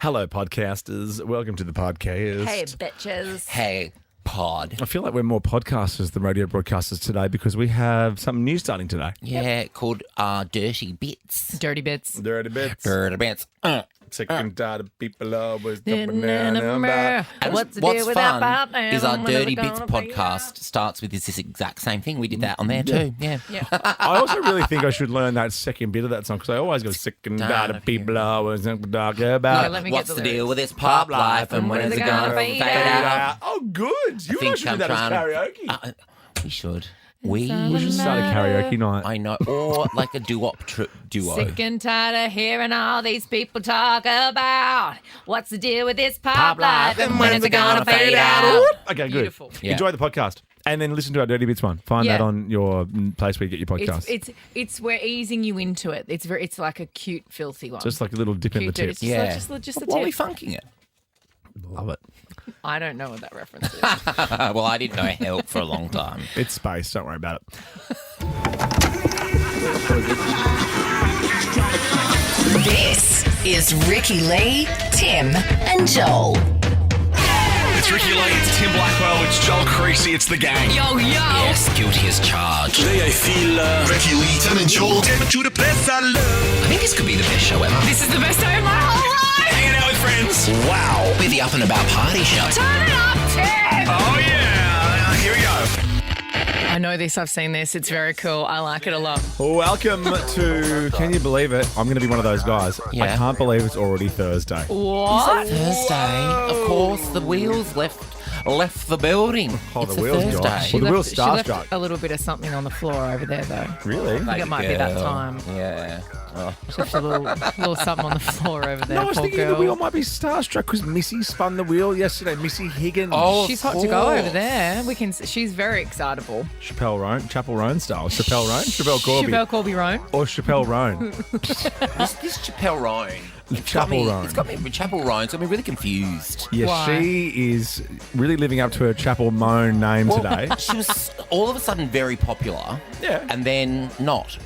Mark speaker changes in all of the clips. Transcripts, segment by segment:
Speaker 1: Hello, podcasters. Welcome to the podcast.
Speaker 2: Hey, bitches.
Speaker 3: Hey, pod.
Speaker 1: I feel like we're more podcasters than radio broadcasters today because we have something new starting today.
Speaker 3: Yeah, called Dirty Bits.
Speaker 2: Dirty bits.
Speaker 1: Dirty bits.
Speaker 3: Dirty Bits.
Speaker 1: Second data people always jumping down about.
Speaker 3: And
Speaker 2: What's the
Speaker 3: what's
Speaker 2: deal with
Speaker 3: fun
Speaker 2: that part
Speaker 3: is our
Speaker 2: now? When are
Speaker 3: Dirty
Speaker 2: they
Speaker 3: Bits
Speaker 2: gonna pay
Speaker 3: podcast starts with this exact same thing. We did that on there too. Yeah.
Speaker 1: I also really think I should learn that second bit of that song because I always go second data people always talk about.
Speaker 2: let me
Speaker 3: What's
Speaker 2: get
Speaker 3: the
Speaker 2: the
Speaker 3: deal
Speaker 2: lyrics.
Speaker 3: with this pop life and when is it gonna fade out?
Speaker 1: Oh, good. You and I should do that as karaoke.
Speaker 3: We should.
Speaker 1: We should start a karaoke night.
Speaker 3: I know. Or like a doo-wop duo.
Speaker 2: Sick and tired of hearing all these people talk about what's the deal with this pop life and when is it gonna fade out?
Speaker 1: Okay, good.
Speaker 2: Beautiful.
Speaker 3: Yeah.
Speaker 1: Enjoy the podcast. And then listen to our Dirty Bits one. Find
Speaker 2: Yeah.
Speaker 1: that on your place where you get your podcast.
Speaker 2: It's we're easing you into it. It's like a cute, filthy one.
Speaker 1: Just like a little dip in the
Speaker 2: Cute,
Speaker 1: tip.
Speaker 2: just
Speaker 3: Yeah.
Speaker 2: just the
Speaker 3: Why are we
Speaker 2: tip.
Speaker 3: funking it?
Speaker 1: Love it.
Speaker 2: I don't know what that reference is.
Speaker 3: Well, I didn't know help for a long time.
Speaker 1: It's space. Don't worry about it.
Speaker 4: This is Ricky Lee, Tim, and Joel.
Speaker 5: It's Ricky Lee, it's Tim Blackwell, it's Joel Creasy, it's the gang.
Speaker 2: Yo,
Speaker 3: Yes, guilty as charged.
Speaker 5: Today I feel Ricky Lee, Tim and Joel. Take me to the place I love.
Speaker 3: I think this could be the best show ever.
Speaker 2: this is the best day of my whole life.
Speaker 5: Hanging out with friends. Wow.
Speaker 3: We're the up and about party show.
Speaker 2: Turn it up, Tim.
Speaker 5: Oh yeah. Here we go.
Speaker 2: I know this. I've seen this. It's very cool. I like it a lot.
Speaker 1: Welcome to, can you believe it? I'm going to be one of those guys. I
Speaker 3: Yeah.
Speaker 1: can't believe it's already Thursday.
Speaker 2: What?
Speaker 3: Thursday. Of course, the wheels left the building.
Speaker 1: Oh,
Speaker 3: It's
Speaker 1: the
Speaker 3: a
Speaker 1: wheels
Speaker 3: Thursday.
Speaker 1: gone. Well, the wheel's
Speaker 2: She left
Speaker 1: starstruck.
Speaker 2: a little bit of something on the floor over there, though.
Speaker 1: Really?
Speaker 2: I think it might be that
Speaker 3: Girl.
Speaker 2: time.
Speaker 3: Yeah. Oh.
Speaker 2: She left a little something on the floor over there.
Speaker 1: No, I was
Speaker 2: poor
Speaker 1: thinking
Speaker 2: girl.
Speaker 1: the wheel might be starstruck because Missy spun the wheel yesterday. Missy Higgins.
Speaker 3: Oh,
Speaker 2: She's hot to go over there. She's very excitable.
Speaker 1: Chappelle Roan style. Chappelle Roan? Chappelle Corby.
Speaker 2: Chappelle Corby Roan.
Speaker 1: Or Chappelle Roan.
Speaker 3: This Chappelle Roan.
Speaker 1: Chapel Roan.
Speaker 3: It's got me really confused.
Speaker 1: Yeah,
Speaker 2: Why?
Speaker 1: she is really living up to her Chapel Moan name today.
Speaker 3: She was all of a sudden very popular.
Speaker 1: Yeah.
Speaker 3: And then not.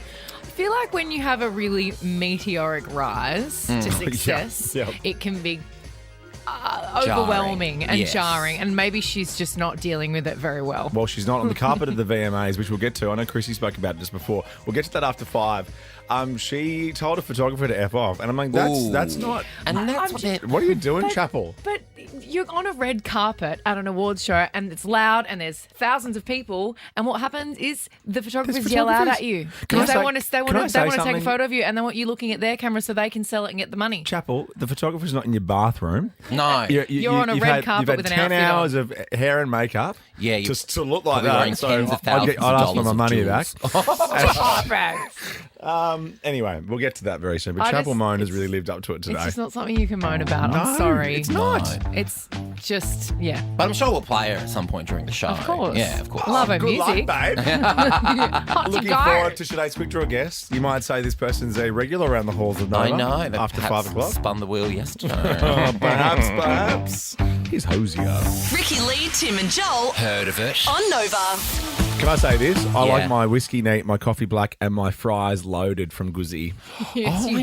Speaker 2: I feel like when you have a really meteoric rise to success,
Speaker 1: yeah.
Speaker 2: it can be overwhelming and
Speaker 3: Yes.
Speaker 2: jarring, and maybe she's just not dealing with it very well.
Speaker 1: Well, she's not on the carpet of the VMAs, which we'll get to. I know Chrissy spoke about it just before. We'll get to that after 5. She told a photographer to F off. And I'm like, that's
Speaker 3: Ooh.
Speaker 1: not...
Speaker 3: And that's what they're...
Speaker 1: What are you doing, Chapel?
Speaker 2: But you're on a red carpet at an awards show, and it's loud, and there's thousands of people, and what happens is the photographers yell out at you
Speaker 1: Can I
Speaker 2: because they
Speaker 1: say-
Speaker 2: want to. They
Speaker 1: can I
Speaker 2: want
Speaker 1: say
Speaker 2: to take a
Speaker 1: something?
Speaker 2: photo of you, and they want you looking at their camera so they can sell it and get the money.
Speaker 1: Chapel, the photographer's not in your bathroom.
Speaker 3: No.
Speaker 2: You're on a
Speaker 1: you've
Speaker 2: red
Speaker 1: had,
Speaker 2: carpet
Speaker 1: you've had
Speaker 2: with an
Speaker 1: 10
Speaker 2: outfit on.
Speaker 1: hours of hair and makeup.
Speaker 3: Yeah,
Speaker 1: just to look like
Speaker 3: probably wearing
Speaker 1: that. So
Speaker 3: tens of
Speaker 1: I'd
Speaker 3: thousands of
Speaker 1: ask for my
Speaker 3: dollars of
Speaker 1: money
Speaker 3: jewels.
Speaker 1: back. Anyway, we'll get to that very soon. But
Speaker 2: I
Speaker 1: Chapel
Speaker 2: just-
Speaker 1: Moan has
Speaker 2: it's-
Speaker 1: really lived up to it today.
Speaker 2: It's just not something you can moan about.
Speaker 1: No,
Speaker 2: I'm sorry.
Speaker 1: it's not.
Speaker 2: It's just, yeah.
Speaker 3: But I'm sure we'll play her at some point during the show.
Speaker 2: Of course.
Speaker 3: Yeah, of course.
Speaker 2: Love her
Speaker 1: Good
Speaker 2: music.
Speaker 1: luck, babe.
Speaker 2: Hot to
Speaker 1: Looking
Speaker 2: go.
Speaker 1: forward to today's quick draw guest. You might say this person's a regular around the halls of Nova.
Speaker 3: I know. They
Speaker 1: After
Speaker 3: perhaps
Speaker 1: 5 o'clock.
Speaker 3: spun the wheel yesterday.
Speaker 1: Perhaps. Here's Hosier.
Speaker 4: Ricky Lee, Tim, and Joel
Speaker 3: Heard of it.
Speaker 4: on Nova.
Speaker 1: Can I say this? I
Speaker 3: Yeah.
Speaker 1: like my whiskey neat, my coffee black, and my fries loaded from Guzzi.
Speaker 2: Yes,
Speaker 3: Oh,
Speaker 2: you
Speaker 3: I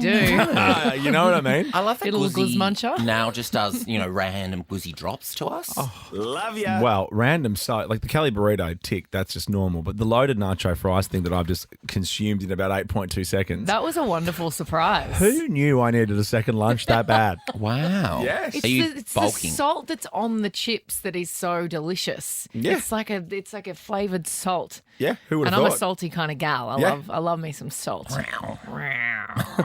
Speaker 2: do.
Speaker 1: You know what I mean?
Speaker 3: I love that
Speaker 2: Little
Speaker 3: Glizzy
Speaker 2: Guzmuncher.
Speaker 3: now just does, random Glizzy drops to us.
Speaker 5: Love ya.
Speaker 1: Well, random so like the Cali burrito tick, that's just normal. But the loaded nacho fries thing that I've just consumed in about 8.2 seconds.
Speaker 2: That was a wonderful surprise.
Speaker 1: Who knew I needed a second lunch that bad?
Speaker 3: Wow.
Speaker 1: Yes.
Speaker 2: It's
Speaker 3: Are you
Speaker 2: the
Speaker 3: bulking?
Speaker 2: salt that's on the chips that is so delicious.
Speaker 1: Yeah.
Speaker 2: It's like a flavored salt.
Speaker 1: Yeah, who would
Speaker 2: And
Speaker 1: have
Speaker 2: I'm a
Speaker 1: thought?
Speaker 2: salty kind of gal.
Speaker 1: Yeah.
Speaker 2: I love me some salt.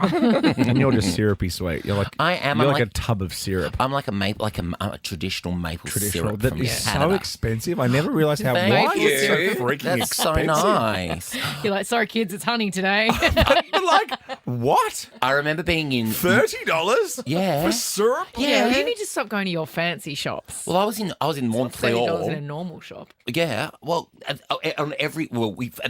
Speaker 1: And you're just syrupy sweet. You're like
Speaker 3: I am.
Speaker 1: You're
Speaker 3: I'm
Speaker 1: like a
Speaker 3: like-
Speaker 1: tub of syrup.
Speaker 3: I'm like a traditional maple
Speaker 1: Traditional.
Speaker 3: syrup
Speaker 1: That
Speaker 3: from
Speaker 1: is so
Speaker 3: Canada.
Speaker 1: expensive. I never realized how
Speaker 3: Thank
Speaker 1: why
Speaker 3: you.
Speaker 1: it's so freaking
Speaker 3: That's
Speaker 1: expensive.
Speaker 3: so nice.
Speaker 2: You're like, sorry kids, it's honey today.
Speaker 1: But like what?
Speaker 3: I remember being in
Speaker 1: $30?
Speaker 3: Yeah.
Speaker 1: For syrup?
Speaker 2: yeah, you need to stop going to your fancy shops.
Speaker 3: Well, I was in
Speaker 2: $30 in a
Speaker 3: Montreal.
Speaker 2: normal shop.
Speaker 3: Yeah. Well, at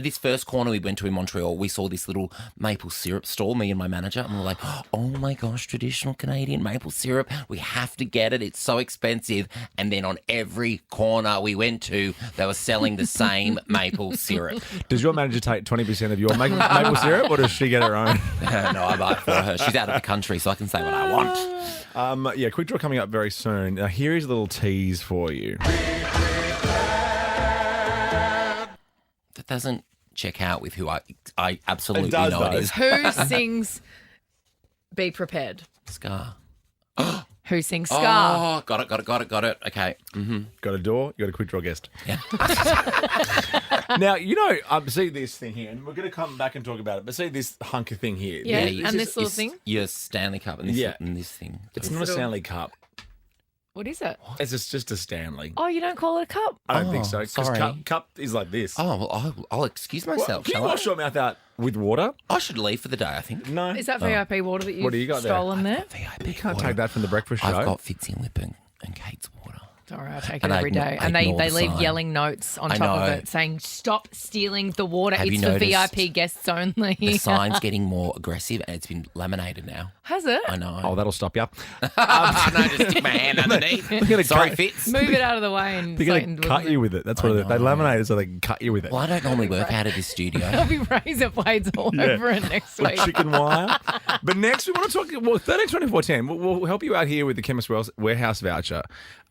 Speaker 3: this first corner we went to in Montreal, we saw this little maple syrup stall. Me and my manager, and we're like, oh my gosh, traditional Canadian maple syrup. We have to get it. It's so expensive. And then on every corner we went to, they were selling the same maple syrup.
Speaker 1: Does your manager take 20% of your maple syrup, or does she get her own?
Speaker 3: No, I buy it for her. She's out of the country, so I can say what I want.
Speaker 1: Quick draw coming up very soon. Now, here is a little tease for you.
Speaker 3: That doesn't check out with who I absolutely
Speaker 1: It does,
Speaker 3: know
Speaker 1: though.
Speaker 3: it is.
Speaker 2: Who sings Be Prepared?
Speaker 3: Scar.
Speaker 2: Who sings Scar?
Speaker 3: Oh, got it. Okay.
Speaker 1: Got a door, you got a quick draw guest.
Speaker 3: Yeah.
Speaker 1: Now, see this thing here, and we're going to come back and talk about it, but see this hunk of thing here.
Speaker 2: Yeah,
Speaker 3: Yeah,
Speaker 2: and this little thing.
Speaker 3: Your Stanley Cup and this,
Speaker 1: Yeah.
Speaker 3: and this thing.
Speaker 1: It's not a Stanley Cup.
Speaker 2: What is it?
Speaker 1: It's just a Stanley.
Speaker 2: Oh, you don't call it a cup?
Speaker 1: I don't think so. Because
Speaker 3: sorry.
Speaker 1: cup is like this.
Speaker 3: Oh, well, I'll excuse myself,
Speaker 1: Can you
Speaker 3: shall I?
Speaker 1: wash your mouth out with water?
Speaker 3: I should leave for the day, I think.
Speaker 1: No.
Speaker 2: Is that VIP water that you've
Speaker 1: What do you got there?
Speaker 2: stolen there?
Speaker 3: VIP
Speaker 1: You can't
Speaker 3: water.
Speaker 1: take that from the breakfast show.
Speaker 3: I've got Fitzy Lip and Kate's water.
Speaker 2: All right, I take it
Speaker 3: And I
Speaker 2: every day.
Speaker 3: I
Speaker 2: And they
Speaker 3: ignore the
Speaker 2: leave
Speaker 3: sign.
Speaker 2: yelling notes on
Speaker 3: I
Speaker 2: top of
Speaker 3: know.
Speaker 2: it saying, stop stealing the water.
Speaker 3: Have
Speaker 2: It's
Speaker 3: you
Speaker 2: for
Speaker 3: noticed
Speaker 2: VIP guests only.
Speaker 3: The sign's getting more aggressive and it's been laminated now.
Speaker 2: Has it?
Speaker 3: I know.
Speaker 1: Oh, that'll stop you.
Speaker 3: No, just stick my hand underneath.
Speaker 1: gonna
Speaker 3: Sorry,
Speaker 1: cut-
Speaker 3: Fitz.
Speaker 2: Move it out of the way and
Speaker 1: They're going to cut you with it. That's what they laminate it so they can cut you with it.
Speaker 3: Well, I don't normally work out of this studio.
Speaker 2: There'll be razor blades all over it next
Speaker 1: Like
Speaker 2: week.
Speaker 1: chicken wire. But next, we want to talk. Well, 13, 24, 10. We'll help you out here with the Chemist Warehouse voucher.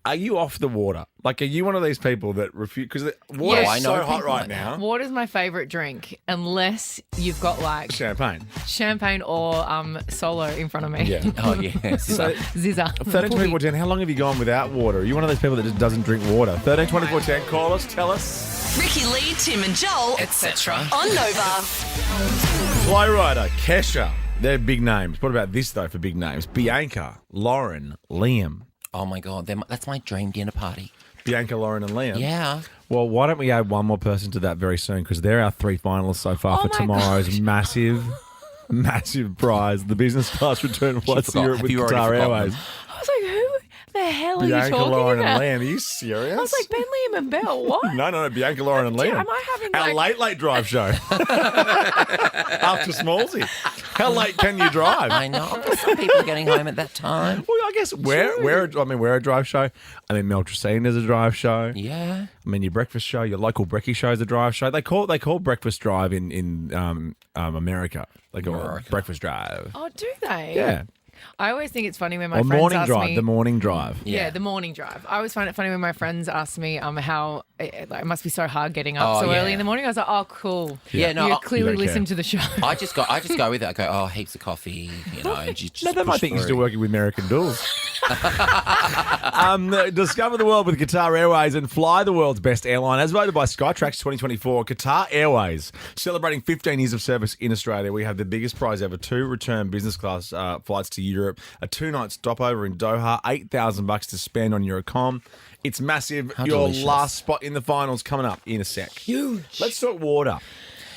Speaker 1: Are you off the water? Like, are you one of these people that refuse? Because the water's
Speaker 2: Yeah.
Speaker 3: I know
Speaker 1: so hot
Speaker 3: people
Speaker 1: right
Speaker 3: like
Speaker 1: now.
Speaker 2: Water's my favourite drink, unless you've got like
Speaker 1: Champagne.
Speaker 2: champagne or solo in front of me.
Speaker 1: Yeah.
Speaker 3: Oh, yeah.
Speaker 1: So,
Speaker 2: Zizza.
Speaker 1: 13, 24, 10. How long have you gone without water? Are you one of those people that just doesn't drink water? 13, 24, 10. Call us. Tell us.
Speaker 4: Ricky Lee, Tim and Joel,
Speaker 3: Etc.
Speaker 4: on Nova.
Speaker 1: Flowrider, Kesha. They're big names. What about this, though, for big names? Bianca, Lauren, Liam.
Speaker 3: Oh, my God. That's my dream dinner party.
Speaker 1: Bianca, Lauren, and Liam.
Speaker 3: Yeah.
Speaker 1: Well, why don't we add one more person to that very soon? Because they're our 3 finalists so far
Speaker 2: Oh
Speaker 1: for
Speaker 2: my
Speaker 1: tomorrow's massive prize, the business class return flights to
Speaker 3: forgot.
Speaker 1: Europe
Speaker 3: Have
Speaker 1: with
Speaker 3: you already
Speaker 1: Qatar
Speaker 3: forgotten?
Speaker 1: Airways.
Speaker 2: I was like, who the hell are
Speaker 1: Bianca,
Speaker 2: you talking
Speaker 1: Lauren,
Speaker 2: about?
Speaker 1: and Liam. Are you serious?
Speaker 2: I was like, Ben, Liam, and Belle. What?
Speaker 1: No, Bianca, Lauren, and Liam.
Speaker 2: Am I having
Speaker 1: our
Speaker 2: like...
Speaker 1: late drive show after Smallsy? How late can you drive?
Speaker 3: I know. Some people are getting home at that time.
Speaker 1: Well, I guess we're a drive show. I mean, Meltracine is a drive show.
Speaker 3: Yeah.
Speaker 1: I mean, your breakfast show, your local brekkie show is a drive show. They call breakfast drive in America. They call it breakfast drive.
Speaker 2: Oh, do they?
Speaker 1: Yeah.
Speaker 2: I always think it's funny when my
Speaker 1: Or
Speaker 2: friends
Speaker 1: morning
Speaker 2: ask
Speaker 1: drive.
Speaker 2: me...
Speaker 1: The morning drive.
Speaker 2: Yeah, the morning drive. I always find it funny when my friends ask me how it must be so hard getting up
Speaker 3: Oh,
Speaker 2: so
Speaker 3: yeah.
Speaker 2: early in the morning. I was like, oh, cool.
Speaker 3: Yeah, no,
Speaker 2: you
Speaker 3: I-
Speaker 2: clearly
Speaker 1: You don't
Speaker 2: listen
Speaker 1: care.
Speaker 2: to the show.
Speaker 3: I just go with it. I go, oh, heaps of coffee, and you just
Speaker 1: No, they might
Speaker 3: push
Speaker 1: think you're
Speaker 3: through.
Speaker 1: still working with American Duels. Discover the world with Qatar Airways and fly the world's best airline. As voted by Skytrax 2024, Qatar Airways, celebrating 15 years of service in Australia. We have the biggest prize ever, 2 return business class flights to Europe, a 2-night stopover in Doha, $8,000 to spend on Eurocom. It's massive.
Speaker 3: How
Speaker 1: Your
Speaker 3: delicious.
Speaker 1: last spot in the finals coming up in a sec. Huge. Let's talk water.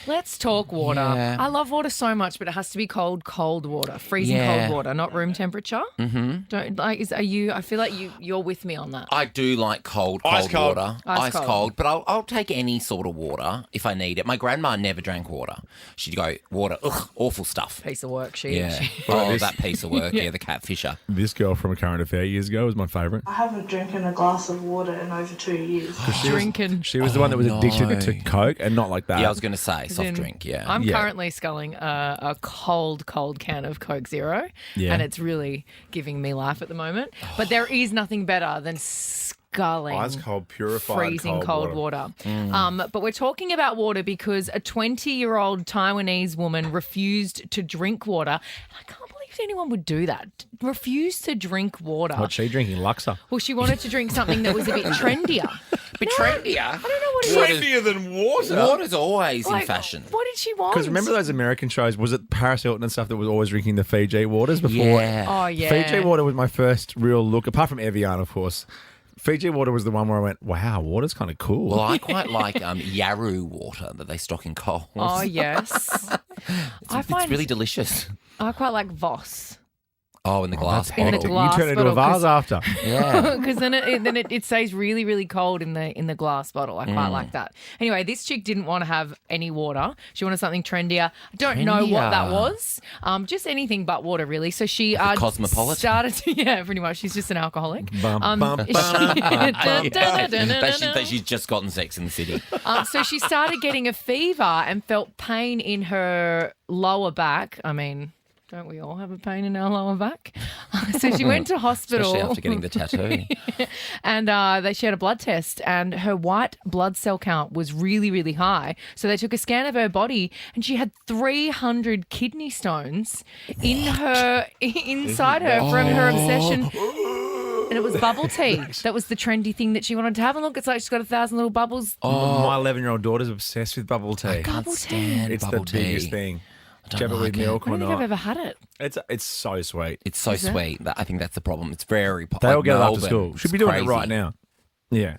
Speaker 2: Let's talk water.
Speaker 3: Yeah.
Speaker 2: I love water so much, but it has to be cold water, freezing
Speaker 3: Yeah.
Speaker 2: cold water, not room temperature. Mm-hmm. Don't like. I feel like you're with me on that.
Speaker 3: I do like cold
Speaker 1: Ice cold.
Speaker 3: water.
Speaker 2: Ice cold.
Speaker 3: But I'll take any sort of water if I need it. My grandma never drank water. She'd go, water, ugh, awful stuff.
Speaker 2: Piece of work. She.
Speaker 3: Yeah.
Speaker 2: she-
Speaker 1: about
Speaker 3: Oh,
Speaker 1: this?
Speaker 3: that piece of work. Yeah, the catfisher.
Speaker 1: This girl from A Current Affair years ago was my favourite.
Speaker 6: I haven't drinking a glass of water in over 2 years.
Speaker 2: Drinking.
Speaker 1: She was the one that was
Speaker 3: no.
Speaker 1: addicted to Coke and not like that.
Speaker 3: Yeah, I was going to say soft
Speaker 2: in-
Speaker 3: drink. Yeah.
Speaker 2: I'm
Speaker 1: Yeah.
Speaker 2: currently sculling a cold can of Coke Zero,
Speaker 1: Yeah.
Speaker 2: and it's really giving me life at the moment. But there is nothing better than sculling
Speaker 1: Ice cold, purified
Speaker 2: freezing cold water. But we're talking about water because a 20-year-old Taiwanese woman refused to drink water. And I can't believe anyone would do that. Refuse to drink water.
Speaker 1: What's she drinking? Luxa.
Speaker 2: Well, she wanted to drink something that was a bit trendier.
Speaker 3: But trendier.
Speaker 2: I don't know what it is.
Speaker 1: than water.
Speaker 3: Water's always in
Speaker 2: Like,
Speaker 3: fashion.
Speaker 2: What did she want?
Speaker 1: Because remember those American shows? Was it Paris Hilton and stuff that was always drinking the Fiji waters before?
Speaker 3: Yeah.
Speaker 2: Oh, yeah.
Speaker 1: Fiji water was my first real look, apart from Evian, of course. Fiji water was the one where I went, wow, water's kind of cool.
Speaker 3: Well, I quite like Yarrow water that they stock in Coles.
Speaker 2: Oh, yes. I
Speaker 3: It's
Speaker 2: find
Speaker 3: really delicious.
Speaker 2: I quite like Voss.
Speaker 3: Oh, in the glass
Speaker 2: In the
Speaker 3: bottle.
Speaker 2: glass
Speaker 1: You turn into a
Speaker 2: bottle, 'cause-
Speaker 1: vase after.
Speaker 3: Yeah.
Speaker 2: Because then it stays really, really cold in the glass bottle. I quite like that. Anyway, this chick didn't want to have any water. She wanted something trendier. I don't know what that was. Just anything but water, really. So she
Speaker 3: cosmopolitan.
Speaker 2: started. Yeah, pretty much. She's just an alcoholic.
Speaker 3: But she's just gotten Sex in the City.
Speaker 2: So she started getting a fever and felt pain in her lower back. I mean, don't we all have a pain in our lower back? So she went to hospital.
Speaker 3: Especially after getting the tattoo.
Speaker 2: And she had a blood test and her white blood cell count was really, really high. So they took a scan of her body and she had 300 kidney stones inside her from her obsession. And it was bubble tea. That was the trendy thing that she wanted to have. And look, it's like she's got 1,000 little bubbles.
Speaker 1: My 11-year-old daughter's obsessed with bubble tea.
Speaker 3: I can't stand
Speaker 1: It's
Speaker 3: bubble
Speaker 1: the
Speaker 3: tea.
Speaker 1: biggest thing.
Speaker 3: don't
Speaker 1: Do you have it with
Speaker 3: like it.
Speaker 1: milk
Speaker 2: I
Speaker 1: or
Speaker 2: don't think I've
Speaker 1: not?
Speaker 2: ever had it.
Speaker 1: It's so sweet.
Speaker 3: It's so sweet. I think that's the problem. It's very
Speaker 1: They all get it after
Speaker 3: Melbourne,
Speaker 1: school. Should be
Speaker 3: it's
Speaker 1: doing it right
Speaker 3: crazy.
Speaker 1: now. Yeah.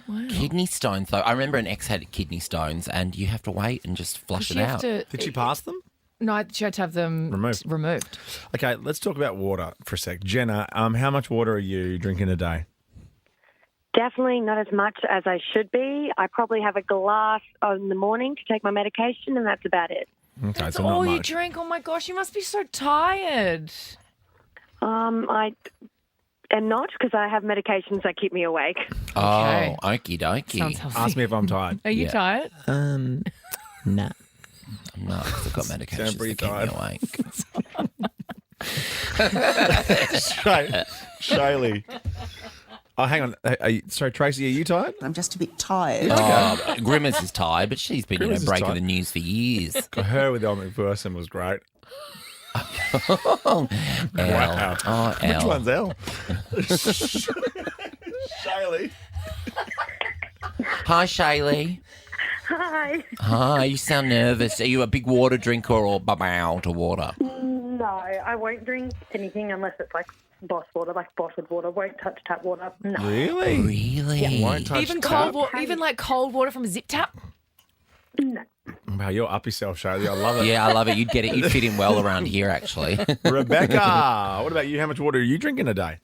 Speaker 2: Wow.
Speaker 3: Kidney stones, though. I remember an ex had kidney stones, and you have to wait and just flush it out.
Speaker 1: Did she pass them?
Speaker 2: No, she had to have them removed.
Speaker 1: Okay, let's talk about water for a sec. Jenna, how much water are you drinking a day?
Speaker 7: Definitely not as much as I should be. I probably have a glass in the morning to take my medication, and that's about it.
Speaker 1: Okay,
Speaker 2: That's
Speaker 1: so not
Speaker 2: all you
Speaker 1: much.
Speaker 2: drink. Oh my gosh, you must be so tired.
Speaker 7: I am not, because I have medications that keep me awake.
Speaker 2: Okay.
Speaker 3: Oh, okie dokie.
Speaker 2: Sounds healthy.
Speaker 1: Ask me if I'm tired.
Speaker 2: Are you
Speaker 3: Yeah.
Speaker 2: tired?
Speaker 1: No.
Speaker 3: No, because I've got medications
Speaker 1: Sound pretty
Speaker 3: that keep me
Speaker 1: tired.
Speaker 3: awake.
Speaker 1: Shaylee. Oh, hang on. Sorry, Tracy, are you tired?
Speaker 8: I'm just a bit tired.
Speaker 3: Oh, Grimace is tired, but she's been
Speaker 1: Grimace is
Speaker 3: breaking
Speaker 1: tired.
Speaker 3: the news for years.
Speaker 1: Her with El McPherson was great.
Speaker 3: Oh,
Speaker 1: Wow.
Speaker 3: Oh,
Speaker 1: Which
Speaker 3: Elle.
Speaker 1: one's Elle? Shaylee.
Speaker 3: Hi, Shaylee.
Speaker 7: Hi.
Speaker 3: Hi, you sound nervous. Are you a big water drinker or bow to water?
Speaker 7: No, I won't drink anything unless it's like boss water, like bottled water. Won't touch tap water. No.
Speaker 1: Really?
Speaker 3: Really?
Speaker 1: Won't touch
Speaker 2: Even
Speaker 1: tap?
Speaker 2: cold water, even like cold water from a zip tap.
Speaker 7: No.
Speaker 1: Wow, you're up yourself, Shaylee. I love it.
Speaker 3: Yeah, I love it. You'd get it. You'd fit in well around here, actually.
Speaker 1: Rebecca, what about you? How much water are you drinking a day?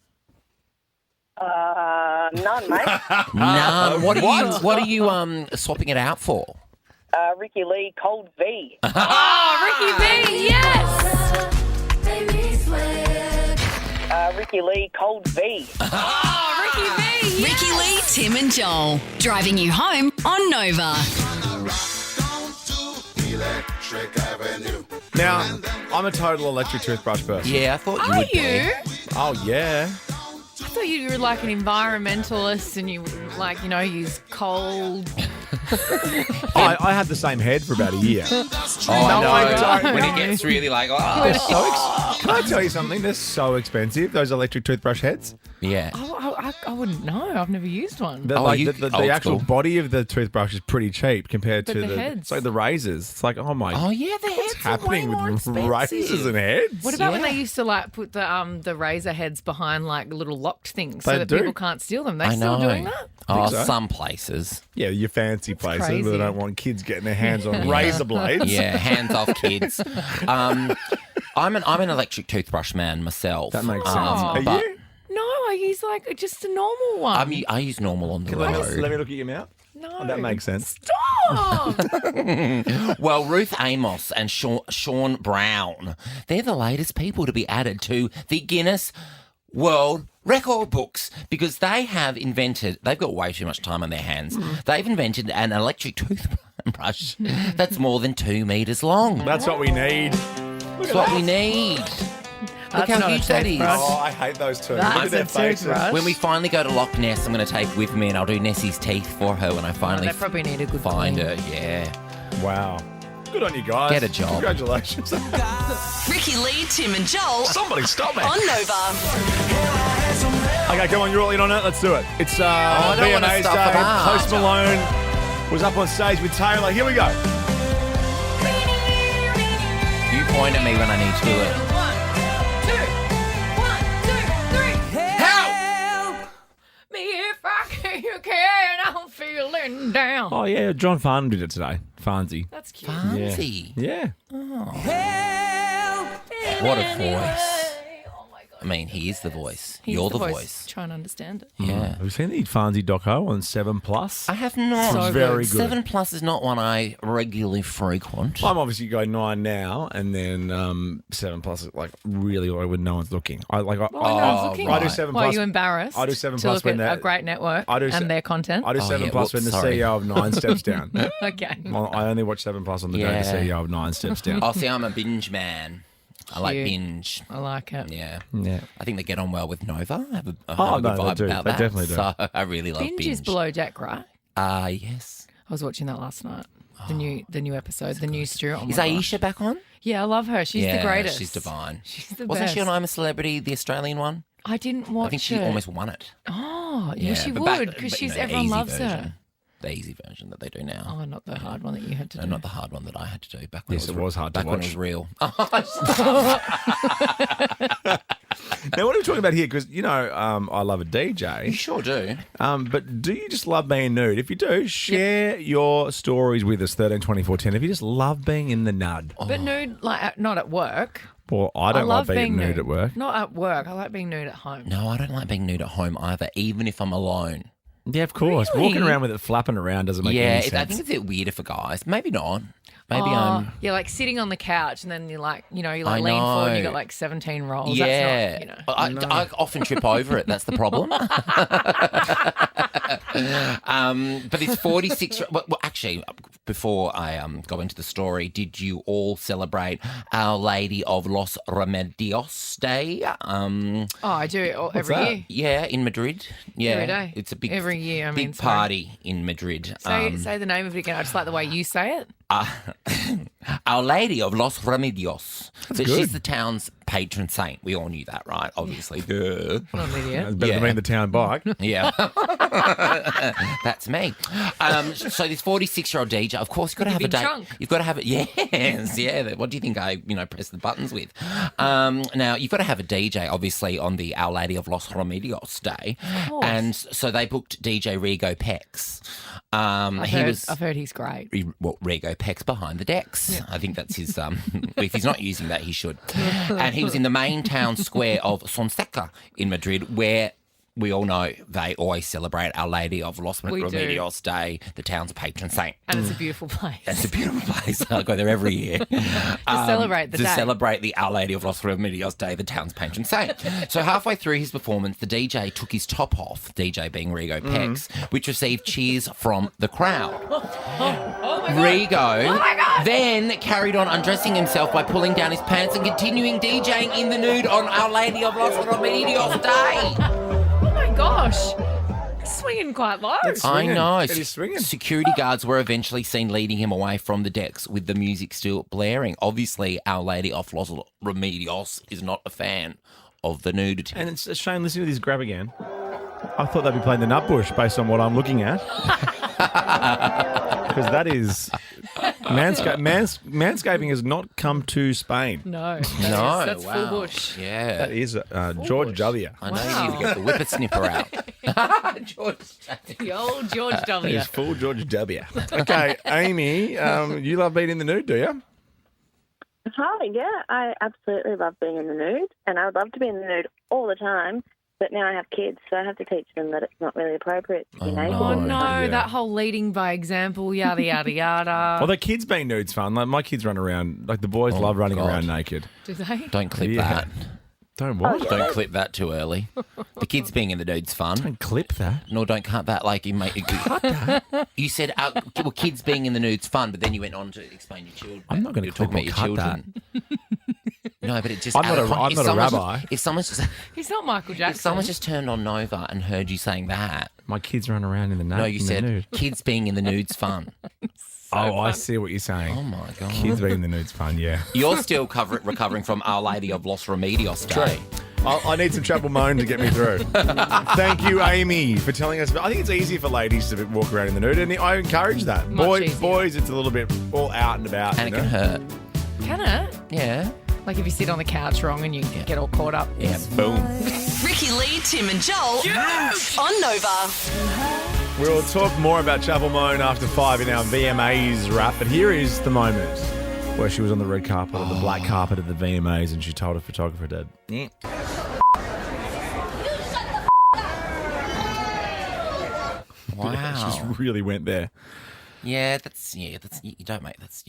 Speaker 7: None, mate.
Speaker 3: None. What are you swapping it out for?
Speaker 7: Ricky Lee, Cold V.
Speaker 2: Oh, Ricky B, yes.
Speaker 7: Ricky Lee, Cold V.
Speaker 2: Oh, Ricky B, yes.
Speaker 4: Ricky Lee, Tim and Joel. Driving you home on Nova.
Speaker 1: Now, I'm a total electric toothbrush person.
Speaker 3: Yeah, I thought you
Speaker 2: Are
Speaker 3: would be.
Speaker 2: you?
Speaker 1: Oh, yeah.
Speaker 2: I thought you were like an environmentalist and you use cold.
Speaker 1: I had the same head for about a year.
Speaker 3: Oh, I know.
Speaker 1: don't.
Speaker 3: When it gets really like, oh.
Speaker 1: They're so Can I tell you something? They're so expensive, those electric toothbrush heads.
Speaker 3: Yeah.
Speaker 2: I wouldn't know. I've never used one.
Speaker 1: The,
Speaker 3: Oh,
Speaker 1: like,
Speaker 3: you-
Speaker 1: the
Speaker 3: old
Speaker 1: actual
Speaker 3: school.
Speaker 1: body of the toothbrush is pretty cheap compared
Speaker 2: But
Speaker 1: to
Speaker 2: the heads.
Speaker 1: It's like the razors. It's like, oh my
Speaker 3: Oh, yeah, the
Speaker 1: what's
Speaker 3: heads are way
Speaker 1: happening
Speaker 3: more
Speaker 1: with
Speaker 3: expensive.
Speaker 1: razors and heads?
Speaker 2: What about when
Speaker 3: Yeah.
Speaker 2: they used to like put the razor heads behind like little locked things so
Speaker 1: They
Speaker 2: that
Speaker 1: do.
Speaker 2: people can't steal them? They
Speaker 3: I
Speaker 2: still
Speaker 3: know.
Speaker 2: doing that?
Speaker 3: Oh,
Speaker 1: so.
Speaker 3: some places.
Speaker 1: Yeah, your fancy places where
Speaker 2: crazy.
Speaker 1: they don't want kids getting their hands on razor blades.
Speaker 3: Yeah, hands off kids. I'm an electric toothbrush man myself.
Speaker 1: That makes sense. Are
Speaker 3: but
Speaker 1: you?
Speaker 2: No, I use like just a normal one.
Speaker 3: I use normal on the
Speaker 1: Let
Speaker 3: road.
Speaker 1: me look at your mouth.
Speaker 2: no,
Speaker 1: Oh, that makes sense.
Speaker 2: Stop.
Speaker 3: Well, Ruth Amos and Sean Brown, they're the latest people to be added to the Guinness World Record books because they've got way too much time on their hands. They've invented an electric toothbrush that's more than 2 meters long.
Speaker 1: That's what we need.
Speaker 3: That's what we need. Look
Speaker 2: That's
Speaker 3: how
Speaker 2: not a
Speaker 3: huge that is.
Speaker 2: toothbrush.
Speaker 1: Oh, I hate those two.
Speaker 2: That's
Speaker 1: Look at their
Speaker 2: a
Speaker 1: faces.
Speaker 2: toothbrush.
Speaker 3: When we finally go to Loch Ness, I'm going to take with me and I'll do Nessie's teeth for her when I finally
Speaker 2: They probably need a good
Speaker 3: find
Speaker 2: clean.
Speaker 3: her. Yeah.
Speaker 1: Wow. Good on you guys.
Speaker 3: Get a job.
Speaker 1: Congratulations.
Speaker 4: Ricky Lee, Tim and Joel
Speaker 5: Somebody stop me.
Speaker 4: on Nova.
Speaker 1: Okay, come on, you're all in on it. Let's do it. It's
Speaker 3: I don't wanna
Speaker 1: VMAs
Speaker 3: stuff
Speaker 1: day.
Speaker 3: it up.
Speaker 1: Post Malone was up on stage with Taylor. Here we go.
Speaker 3: You point at me when I need to do it.
Speaker 2: 1, 2, 1, 2, 3. Help me if you can. I'm feeling down.
Speaker 1: Oh, yeah, John Farnham did it today. Farnsey.
Speaker 2: That's cute.
Speaker 3: Fancy.
Speaker 1: Yeah.
Speaker 3: What a voice.
Speaker 2: Oh my
Speaker 3: I mean, he is the voice.
Speaker 2: He's
Speaker 3: You're the voice.
Speaker 2: Try and understand it.
Speaker 3: Yeah.
Speaker 1: Have you seen the Farnsey doco on 7 Plus?
Speaker 3: I have not.
Speaker 2: So
Speaker 1: very good.
Speaker 3: 7 Plus is not one I regularly frequent.
Speaker 1: I'm obviously going 9 now, and then 7 Plus is like really when no one's looking. I
Speaker 2: Well, no one's looking.
Speaker 1: I do 7
Speaker 2: Why,
Speaker 1: Plus.
Speaker 2: are you embarrassed?
Speaker 1: I do 7
Speaker 2: to
Speaker 1: Plus
Speaker 2: look
Speaker 1: when
Speaker 2: at
Speaker 1: they're-
Speaker 2: a great network
Speaker 1: I do
Speaker 2: and their content.
Speaker 1: I do 7
Speaker 3: yeah,
Speaker 1: Plus
Speaker 3: whoops,
Speaker 1: when the
Speaker 3: sorry.
Speaker 1: CEO of 9 steps down.
Speaker 2: Okay.
Speaker 1: I only watch 7 Plus on the day
Speaker 3: Yeah.
Speaker 1: the CEO of 9 steps down.
Speaker 3: Oh, see, I'm a binge man. I like
Speaker 2: Cute.
Speaker 3: binge.
Speaker 2: I like it.
Speaker 3: Yeah.
Speaker 1: Yeah.
Speaker 3: I think they get on well with Nova. I have a, I
Speaker 1: Oh,
Speaker 3: have a
Speaker 1: no,
Speaker 3: good
Speaker 1: they
Speaker 3: vibe
Speaker 1: do.
Speaker 3: about
Speaker 1: They
Speaker 3: that.
Speaker 1: definitely do.
Speaker 3: So I really love
Speaker 2: Binge
Speaker 3: binge.
Speaker 2: is below deck, right?
Speaker 3: Yes.
Speaker 2: I was watching that last night. The new episode, the new Stu. Oh
Speaker 3: Is
Speaker 2: my gosh.
Speaker 3: Aisha back on?
Speaker 2: Yeah, I love her. She's
Speaker 3: yeah,
Speaker 2: the greatest.
Speaker 3: She's divine.
Speaker 2: She's the
Speaker 3: Wasn't
Speaker 2: best.
Speaker 3: she on I'm a Celebrity, the Australian one?
Speaker 2: I didn't watch
Speaker 3: I think she
Speaker 2: it.
Speaker 3: almost won it.
Speaker 2: Oh, yeah, she
Speaker 3: but
Speaker 2: would
Speaker 3: back-
Speaker 2: because
Speaker 3: but,
Speaker 2: she's
Speaker 3: the
Speaker 2: everyone
Speaker 3: easy
Speaker 2: loves
Speaker 3: version.
Speaker 2: her.
Speaker 3: The easy version that they do now.
Speaker 2: Oh, not the hard one that you had to
Speaker 3: No,
Speaker 2: do.
Speaker 3: not the hard one that I had to do back when
Speaker 1: Yes,
Speaker 3: it
Speaker 1: it was hard to
Speaker 3: back when
Speaker 1: watch.
Speaker 3: it was real.
Speaker 1: Now, what are we talking about here? Because, I love a
Speaker 3: You
Speaker 1: DJ.
Speaker 3: sure do.
Speaker 1: But do you just love being nude? If you do, share your stories with us, 13 24 10. If you just love being in the nud.
Speaker 2: But nude, like not at work.
Speaker 1: Well, I don't
Speaker 2: love
Speaker 1: like being
Speaker 2: being
Speaker 1: nude at work.
Speaker 2: Not at work. I like being nude at home.
Speaker 3: No, I don't like being nude at home either, even if I'm alone.
Speaker 1: Yeah, of course.
Speaker 2: Really?
Speaker 1: Walking around with it flapping around doesn't make any sense.
Speaker 3: I think it's a bit weirder for guys. Maybe not. Maybe I'm.
Speaker 2: Yeah, like sitting on the couch and then you
Speaker 3: I
Speaker 2: lean forward and you got
Speaker 3: know.
Speaker 2: like 17 rolls.
Speaker 3: Yeah,
Speaker 2: That's not,
Speaker 3: I often trip over it. That's the problem. But it's 46. Well, actually, before I go into the story, did you all celebrate Our Lady of Los Remedios Day?
Speaker 2: Oh, I do every
Speaker 1: that?
Speaker 2: year.
Speaker 3: Yeah, in Madrid. Yeah,
Speaker 2: Every day.
Speaker 3: It's a big
Speaker 2: Every year, I mean,
Speaker 3: big
Speaker 2: sorry.
Speaker 3: party in Madrid.
Speaker 2: Say the name of it again. I just like the way you say it.
Speaker 3: Our Lady of Los Remedios. So
Speaker 1: good.
Speaker 3: she's the town's patron saint. We all knew that, right? Obviously. Duh.
Speaker 2: Not an idiot.
Speaker 1: It's better than
Speaker 3: Yeah.
Speaker 1: being the town bike.
Speaker 3: Yeah. That's me. So this 46-year-old DJ, of course, you've got to have a
Speaker 2: big
Speaker 3: day.
Speaker 2: chunk.
Speaker 3: You've got to have it. Yes, yeah. What do you think I, press the buttons with? Now, you've got to have a DJ, obviously, on the Our Lady of Los Remedios Day.
Speaker 2: course.
Speaker 3: And so they booked DJ Rigo Pex.
Speaker 2: I've heard he's great.
Speaker 3: Rigo Pex behind the decks. I think that's his. If he's not using that, he should. And he was in the main town square of Sonseca in Madrid, where we all know they always celebrate Our Lady of Los
Speaker 2: We do.
Speaker 3: Remedios Day, the town's patron saint.
Speaker 2: And it's a beautiful place.
Speaker 3: It's a beautiful place. I go there every year.
Speaker 2: to celebrate the
Speaker 3: to
Speaker 2: day.
Speaker 3: celebrate the Our Lady of Los Remedios Day, the town's patron saint. So halfway through his performance, the DJ took his top off, DJ being Rigo Pex, which received cheers from the crowd. Rigo then carried on undressing himself by pulling down his pants and continuing DJing in the nude on Our Lady of Los Remedios Day.
Speaker 2: Oh my gosh. Swinging quite low.
Speaker 1: That's-
Speaker 3: I
Speaker 1: Swinging.
Speaker 3: know.
Speaker 1: It is swinging.
Speaker 3: Security guards were eventually seen leading him away from the decks with the music still blaring. Obviously, Our Lady of Los Remedios is not a fan of the nudity.
Speaker 1: And it's a shame listening to this grab again. I thought they'd be playing the Nutbush based on what I'm looking at. Because that is... Manscaping has not come to Spain.
Speaker 2: No.
Speaker 3: No,
Speaker 2: That's
Speaker 3: wow.
Speaker 2: full bush.
Speaker 3: Yeah.
Speaker 1: That is George W.
Speaker 3: I know you need to get the whippersnipper out. George.
Speaker 2: The old George
Speaker 1: That
Speaker 2: W.
Speaker 1: is full George W. Okay, Amy, you love being in the nude, do you?
Speaker 8: Hi, yeah, I absolutely love being in the nude, and I would love to be in the nude all the time, but now I have kids, so I have to teach them that it's not really appropriate to be naked.
Speaker 2: Oh,
Speaker 8: all the
Speaker 2: no.
Speaker 8: time.
Speaker 1: Yeah.
Speaker 2: That whole leading by example, yada, yada, yada.
Speaker 1: Although kids being nude's fun. Like my kids run around, like the boys love running
Speaker 3: God.
Speaker 1: around naked.
Speaker 2: Do they?
Speaker 3: Don't clip
Speaker 1: Yeah.
Speaker 3: that.
Speaker 1: Don't what?
Speaker 3: Don't clip that too early. The kids being in the nude's fun.
Speaker 1: Don't clip that.
Speaker 3: No, don't cut that. Like you make You said, well, kids being in the nude's fun, but then you went on to explain your children.
Speaker 1: I'm not gonna
Speaker 3: You're
Speaker 1: clip
Speaker 3: talking
Speaker 1: or
Speaker 3: about your
Speaker 1: cut
Speaker 3: children. No, but it just.
Speaker 1: I'm not a-
Speaker 3: if
Speaker 1: I'm not a
Speaker 3: someone's
Speaker 1: rabbi.
Speaker 3: Just, if someone's just,
Speaker 2: He's not Michael
Speaker 3: if
Speaker 2: Jackson.
Speaker 3: someone's just turned on Nova and heard you saying that,
Speaker 1: My kids run around in the nude.
Speaker 3: no, you
Speaker 1: in the
Speaker 3: said
Speaker 1: nude.
Speaker 3: kids being in the nude's fun.
Speaker 1: I see what you're saying.
Speaker 3: Oh my god.
Speaker 1: Kids being in the nude's fun, yeah.
Speaker 3: You're still recovering from Our Lady of Los Remedios Day.
Speaker 1: I need some Chapel Moan to get me through. Thank you, Amy, for telling us. I think it's easier for ladies to walk around in the nude, and I encourage that.
Speaker 2: Much easier.
Speaker 1: Boys, it's a little bit all out and about.
Speaker 3: And it
Speaker 1: you
Speaker 3: can
Speaker 1: know?
Speaker 3: hurt.
Speaker 2: Can it?
Speaker 3: Yeah.
Speaker 2: Like if you sit on the couch wrong and you get all caught up.
Speaker 3: Yeah. Boom.
Speaker 4: Ricky Lee, Tim and Joel on Nova.
Speaker 1: We'll talk more about Chapel Moan after 5 in our VMAs wrap, but here is the moment where she was on the red carpet or the black carpet of the VMAs and she told her photographer, Dad, just really went there.
Speaker 3: Yeah, you're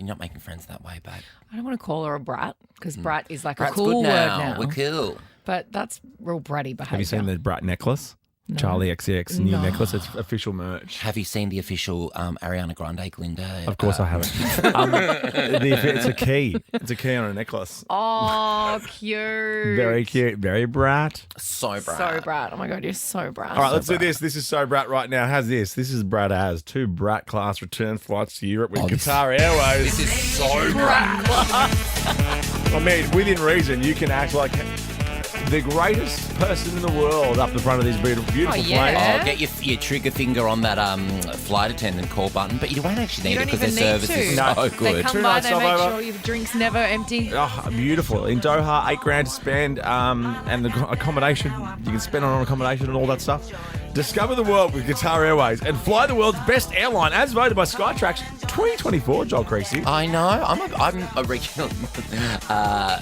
Speaker 3: not making friends that way, babe.
Speaker 2: I don't want to call her a brat because brat is like
Speaker 3: Brat's
Speaker 2: a cool
Speaker 3: good
Speaker 2: word
Speaker 3: now.
Speaker 2: now.
Speaker 3: We're cool.
Speaker 2: But that's real bratty behaviour.
Speaker 1: Have you seen the brat necklace?
Speaker 2: No.
Speaker 1: Charlie XCX new
Speaker 2: No.
Speaker 1: necklace. It's official merch.
Speaker 3: Have you seen the official Ariana Grande Glinda?
Speaker 1: Of course I haven't. It's a key. It's a key on a necklace.
Speaker 2: Oh, cute.
Speaker 1: Very cute. Very brat.
Speaker 3: So brat.
Speaker 2: So brat. Oh my God, you're so brat.
Speaker 1: All right, let's do this. This is so brat right now. How's this? This is Brat as 2 brat class return flights to Europe with Qatar Airways.
Speaker 3: This is so brat.
Speaker 1: I mean, within reason, you can act like the greatest person in the world up the front of these beautiful
Speaker 2: yeah.
Speaker 3: Oh, get your trigger finger on that flight attendant call button, but you won't actually
Speaker 2: You
Speaker 3: need it
Speaker 2: don't
Speaker 3: because their
Speaker 2: even need
Speaker 3: service is
Speaker 2: to.
Speaker 3: so
Speaker 2: They
Speaker 3: good.
Speaker 2: come
Speaker 1: 2
Speaker 2: by,
Speaker 1: nights
Speaker 2: they make
Speaker 1: stopover.
Speaker 2: sure your drink's never empty.
Speaker 1: Oh, beautiful. In Doha, $8,000 to spend, and the accommodation. You can spend on accommodation and all that stuff. Discover the world with Qatar Airways and fly the world's best airline as voted by Skytrax 2024, Joel Creasy.
Speaker 3: I know. I'm a regular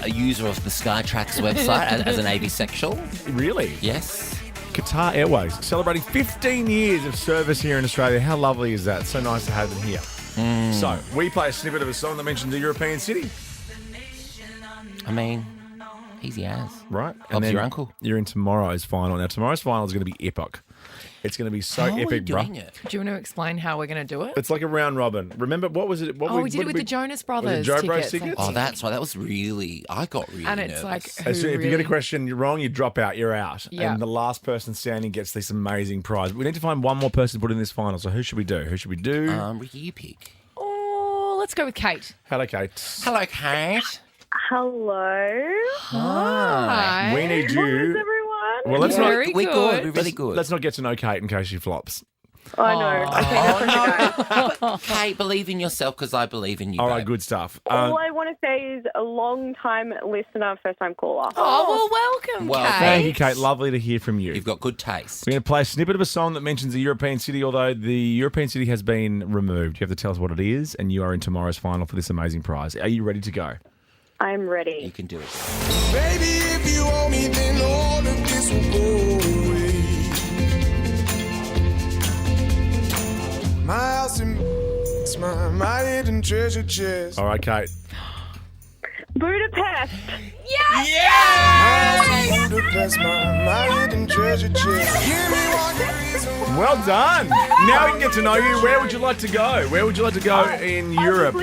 Speaker 3: user of the Skytrax website as an avsexual.
Speaker 1: Really?
Speaker 3: Yes.
Speaker 1: Qatar Airways, celebrating 15 years of service here in Australia. How lovely is that? So nice to have them here. So, we play a snippet of a song that mentions a European city.
Speaker 3: I mean, easy as.
Speaker 1: Right?
Speaker 3: Bob's your uncle.
Speaker 1: You're in tomorrow's final. Now, tomorrow's final is going to be epic. It's going to be so
Speaker 3: How are we
Speaker 1: epic, bro.
Speaker 3: doing it?
Speaker 2: Do you want to explain how we're going to do it?
Speaker 1: It's like a round robin. Remember, what was it? What
Speaker 2: we did it with the Jonas Brothers
Speaker 1: Joe Bros
Speaker 2: tickets.
Speaker 1: tickets?
Speaker 3: Oh, that's right. That was really. I got really
Speaker 2: And it's
Speaker 3: nervous.
Speaker 2: like,
Speaker 1: If you get a
Speaker 2: really-
Speaker 1: question wrong, you drop out, you're out.
Speaker 2: Yeah.
Speaker 1: And the last person standing gets this amazing prize. We need to find one more person to put in this final. So who should we do? Who should we do?
Speaker 3: Ricky, you pick.
Speaker 2: Oh, let's go with Kate.
Speaker 1: Hello, Kate.
Speaker 3: Hello, Kate.
Speaker 8: Hello.
Speaker 2: Hi.
Speaker 1: We need
Speaker 8: How's
Speaker 1: you.
Speaker 8: everyone?
Speaker 1: Well, let's not.
Speaker 2: Very
Speaker 3: We're good. We're really
Speaker 1: let's-
Speaker 3: good.
Speaker 1: Let's not get to know Kate in case she flops.
Speaker 8: I know.
Speaker 3: Oh, no. But Kate, believe in yourself because I believe in you.
Speaker 1: All right,
Speaker 3: babe.
Speaker 1: good stuff.
Speaker 8: All I want to say is a long-time listener, first-time caller.
Speaker 2: Oh, well, welcome,
Speaker 3: Well,
Speaker 2: Kate.
Speaker 1: Thank you, Kate. Lovely to hear from you.
Speaker 3: You've got good taste.
Speaker 1: We're going to play a snippet of a song that mentions a European city, although the European city has been removed. You have to tell us what it is, and you are in tomorrow's final for this amazing prize. Are you ready to go?
Speaker 8: I'm
Speaker 3: You
Speaker 8: ready.
Speaker 3: can do it.
Speaker 9: Baby, if you want me, then all of this will go away. My house in my hidden treasure chest.
Speaker 1: All right, Kate.
Speaker 8: Budapest.
Speaker 9: My house in Budapest, my hidden treasure chest. Give me one reason why.
Speaker 1: Well done. Now we can get to know you. Where would you like to go? Where would you like to go in Europe?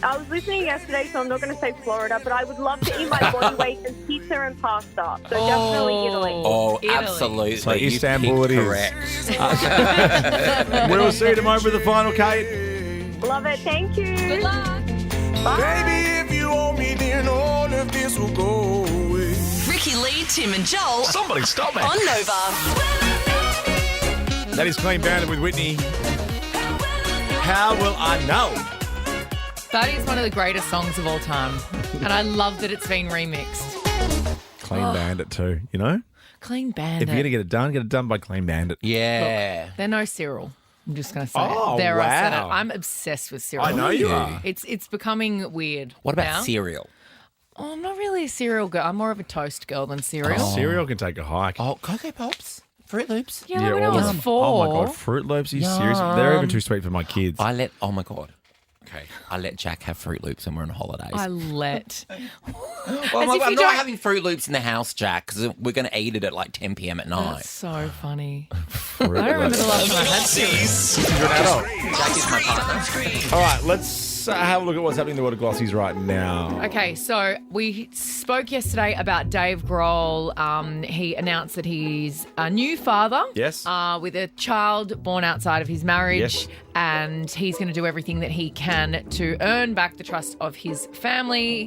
Speaker 8: I was listening yesterday, so I'm not going to say Florida, but I would love to eat my body weight in pizza and pasta. So definitely Italy.
Speaker 3: Oh,
Speaker 2: Italy.
Speaker 3: absolutely.
Speaker 1: So
Speaker 3: You
Speaker 1: Istanbul
Speaker 3: picked
Speaker 1: it is.
Speaker 3: correct.
Speaker 1: We'll see you tomorrow for the final, Kate.
Speaker 8: Love it. Thank you.
Speaker 2: Good luck.
Speaker 9: Baby, if you want me, then all of this will go away.
Speaker 4: Ricky Lee, Tim and Joel
Speaker 5: Somebody stop me.
Speaker 4: on Nova.
Speaker 1: That is Clean Bandit with Whitney. How will I know?
Speaker 2: That is one of the greatest songs of all time. And I love that it's been remixed.
Speaker 1: Clean Bandit too, you know?
Speaker 2: Clean Bandit.
Speaker 1: If you're going to get it done by Clean Bandit.
Speaker 3: Yeah.
Speaker 2: They're no Cyril. I'm just going to say
Speaker 1: Oh,
Speaker 2: it. There I said it.
Speaker 1: wow.
Speaker 2: I'm obsessed with Cyril.
Speaker 1: I know you are.
Speaker 2: It's becoming weird.
Speaker 3: What about
Speaker 2: now.
Speaker 3: cereal?
Speaker 2: Oh, I'm not really a cereal girl. I'm more of a toast girl than cereal.
Speaker 1: Cereal can take a hike.
Speaker 3: Oh, Cocoa Pops? Fruit Loops?
Speaker 2: Yeah, when I
Speaker 1: all
Speaker 2: was
Speaker 1: of-
Speaker 2: 4.
Speaker 1: Oh my God, Fruit Loops? Are you serious? They're even too sweet for my kids.
Speaker 3: Oh my God. Okay. I let Jack have Fruit Loops when we're on holidays.
Speaker 2: I let.
Speaker 3: Well,
Speaker 2: As
Speaker 3: I'm
Speaker 2: if you
Speaker 3: not
Speaker 2: don't-
Speaker 3: having Fruit Loops in the house, Jack, because we're going to eat it at like 10 p.m. at night.
Speaker 2: That's so funny.
Speaker 1: Fruit
Speaker 2: I don't remember
Speaker 1: Loops.
Speaker 2: the last time I had cereal.
Speaker 1: You're an adult.
Speaker 3: Jack is my partner.
Speaker 1: All right, let's have a look at what's happening in the world of Glossies right now.
Speaker 2: Okay, so we spoke yesterday about Dave Grohl. He announced that he's a new father.
Speaker 1: Yes.
Speaker 2: With a child born outside of his marriage.
Speaker 1: Yes.
Speaker 2: And he's going to do everything that he can to earn back the trust of his family,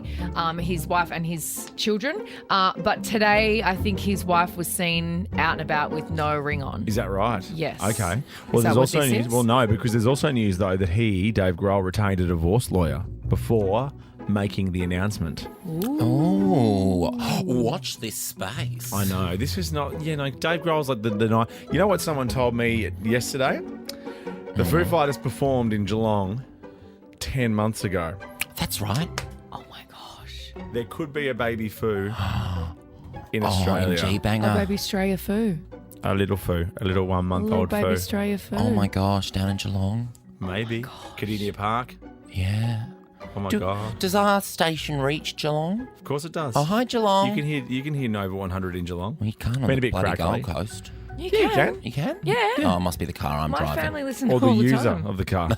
Speaker 2: his wife and his children. But today, I think his wife was seen out and about with no ring on.
Speaker 1: Is that right?
Speaker 2: Yes.
Speaker 1: Okay.
Speaker 2: Is
Speaker 1: Well,
Speaker 2: that
Speaker 1: there's
Speaker 2: what
Speaker 1: also
Speaker 2: this
Speaker 1: news.
Speaker 2: is?
Speaker 1: Well, no, because there's also news though that he, Dave Grohl, retained a divorce lawyer before making the announcement.
Speaker 3: Oh, watch this space.
Speaker 1: I know. This is not. Yeah, no. Dave Grohl's like the night. You know what someone told me yesterday? The Foo Fighters performed in Geelong 10 months ago.
Speaker 3: That's right.
Speaker 2: Oh my gosh.
Speaker 1: There could be a baby Foo in Australia.
Speaker 3: OMG
Speaker 2: A
Speaker 3: banger.
Speaker 2: baby Straya Foo.
Speaker 1: A little 1 month old
Speaker 2: baby
Speaker 1: foo.
Speaker 2: Australia foo.
Speaker 3: Oh my gosh, down in Geelong.
Speaker 1: Maybe. Cardinia Park.
Speaker 3: Yeah.
Speaker 1: Oh my God.
Speaker 3: Does our station reach Geelong?
Speaker 1: Of course it does.
Speaker 3: Oh, hi Geelong.
Speaker 1: You can hear Nova 100 in Geelong.
Speaker 3: Well, you can't on
Speaker 1: Been a
Speaker 3: the
Speaker 1: bit
Speaker 3: bloody
Speaker 1: crackly.
Speaker 3: Gold Coast.
Speaker 2: You
Speaker 1: Yeah, you
Speaker 2: can.
Speaker 1: can.
Speaker 3: You can?
Speaker 2: Yeah.
Speaker 3: Oh, it must be the car I'm
Speaker 2: My
Speaker 3: driving.
Speaker 2: family listen
Speaker 1: Or the
Speaker 2: all the
Speaker 1: user
Speaker 2: time.
Speaker 1: of the car.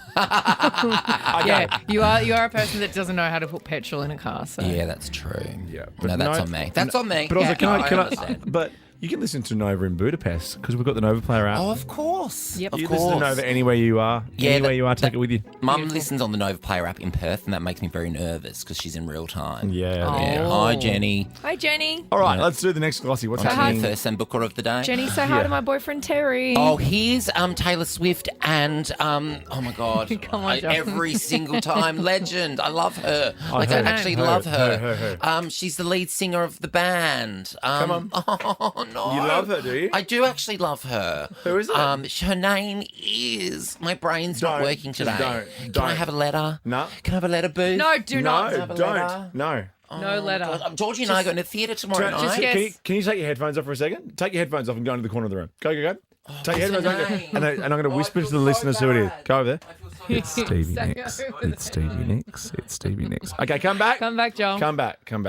Speaker 2: Yeah, you are a person that doesn't know how to put petrol in a car. So
Speaker 3: Yeah, that's true.
Speaker 1: Yeah,
Speaker 3: No, that's on me. That's on me.
Speaker 1: But also,
Speaker 3: Yeah,
Speaker 1: can I
Speaker 3: understand.
Speaker 1: but you can listen to Nova in Budapest because we've got the Nova player app.
Speaker 3: Oh, of course.
Speaker 2: Yep.
Speaker 3: Of
Speaker 1: you
Speaker 3: course.
Speaker 1: listen to Nova anywhere you are.
Speaker 3: Yeah,
Speaker 1: Anywhere you are, take it with you.
Speaker 3: Mum listens on the Nova Player app in Perth, and that makes me very nervous because she's in real time.
Speaker 1: Yeah.
Speaker 2: Oh.
Speaker 3: Yeah. Hi, Jenny.
Speaker 2: Hi, Jenny.
Speaker 1: All right, let's do the next glossy. What's
Speaker 3: Hi,
Speaker 1: happening?
Speaker 3: first and booker of the day.
Speaker 2: Jenny, say hi to my boyfriend Terry.
Speaker 3: Oh, here's Taylor Swift and oh my God,
Speaker 2: Come on, John.
Speaker 3: every single time legend. I love her. I
Speaker 1: her.
Speaker 3: actually
Speaker 1: Her,
Speaker 3: love her.
Speaker 1: her.
Speaker 3: She's the lead singer of the band.
Speaker 1: Come on.
Speaker 3: Oh no,
Speaker 1: You love her, do you?
Speaker 3: I do actually love her.
Speaker 1: Who is it?
Speaker 3: Her name is. My brain's not
Speaker 1: Don't.
Speaker 3: working
Speaker 1: Just
Speaker 3: today.
Speaker 1: don't.
Speaker 3: Can I
Speaker 1: Don't.
Speaker 3: have a letter?
Speaker 1: No.
Speaker 3: Can I have a letter, Boo?
Speaker 2: No, do not.
Speaker 1: No,
Speaker 3: have a
Speaker 1: don't.
Speaker 3: letter?
Speaker 1: No.
Speaker 2: No letter.
Speaker 3: God, Georgie and I are going to theatre tomorrow
Speaker 1: Just-
Speaker 3: night.
Speaker 2: Yes.
Speaker 1: can you take your headphones off for a second? Take your headphones off and go into the corner of the room. Go. Take your
Speaker 3: what's
Speaker 1: headphones
Speaker 3: her
Speaker 1: off.
Speaker 3: name?
Speaker 1: And I'm going to whisper to the listeners who it is. Go over there. It's Stevie Nicks. It's Stevie Nicks. It's Stevie Nicks. Okay, come back.
Speaker 2: Come back, Joel.
Speaker 1: Come back.
Speaker 2: Come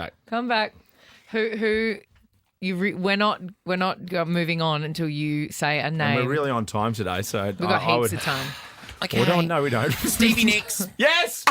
Speaker 2: back. Who? We're not moving on until you say a
Speaker 1: And
Speaker 2: name.
Speaker 1: we're really on time today, so
Speaker 2: We've got heaps of time.
Speaker 3: Okay.
Speaker 1: No, we don't.
Speaker 3: Stevie Nicks.
Speaker 1: Yes.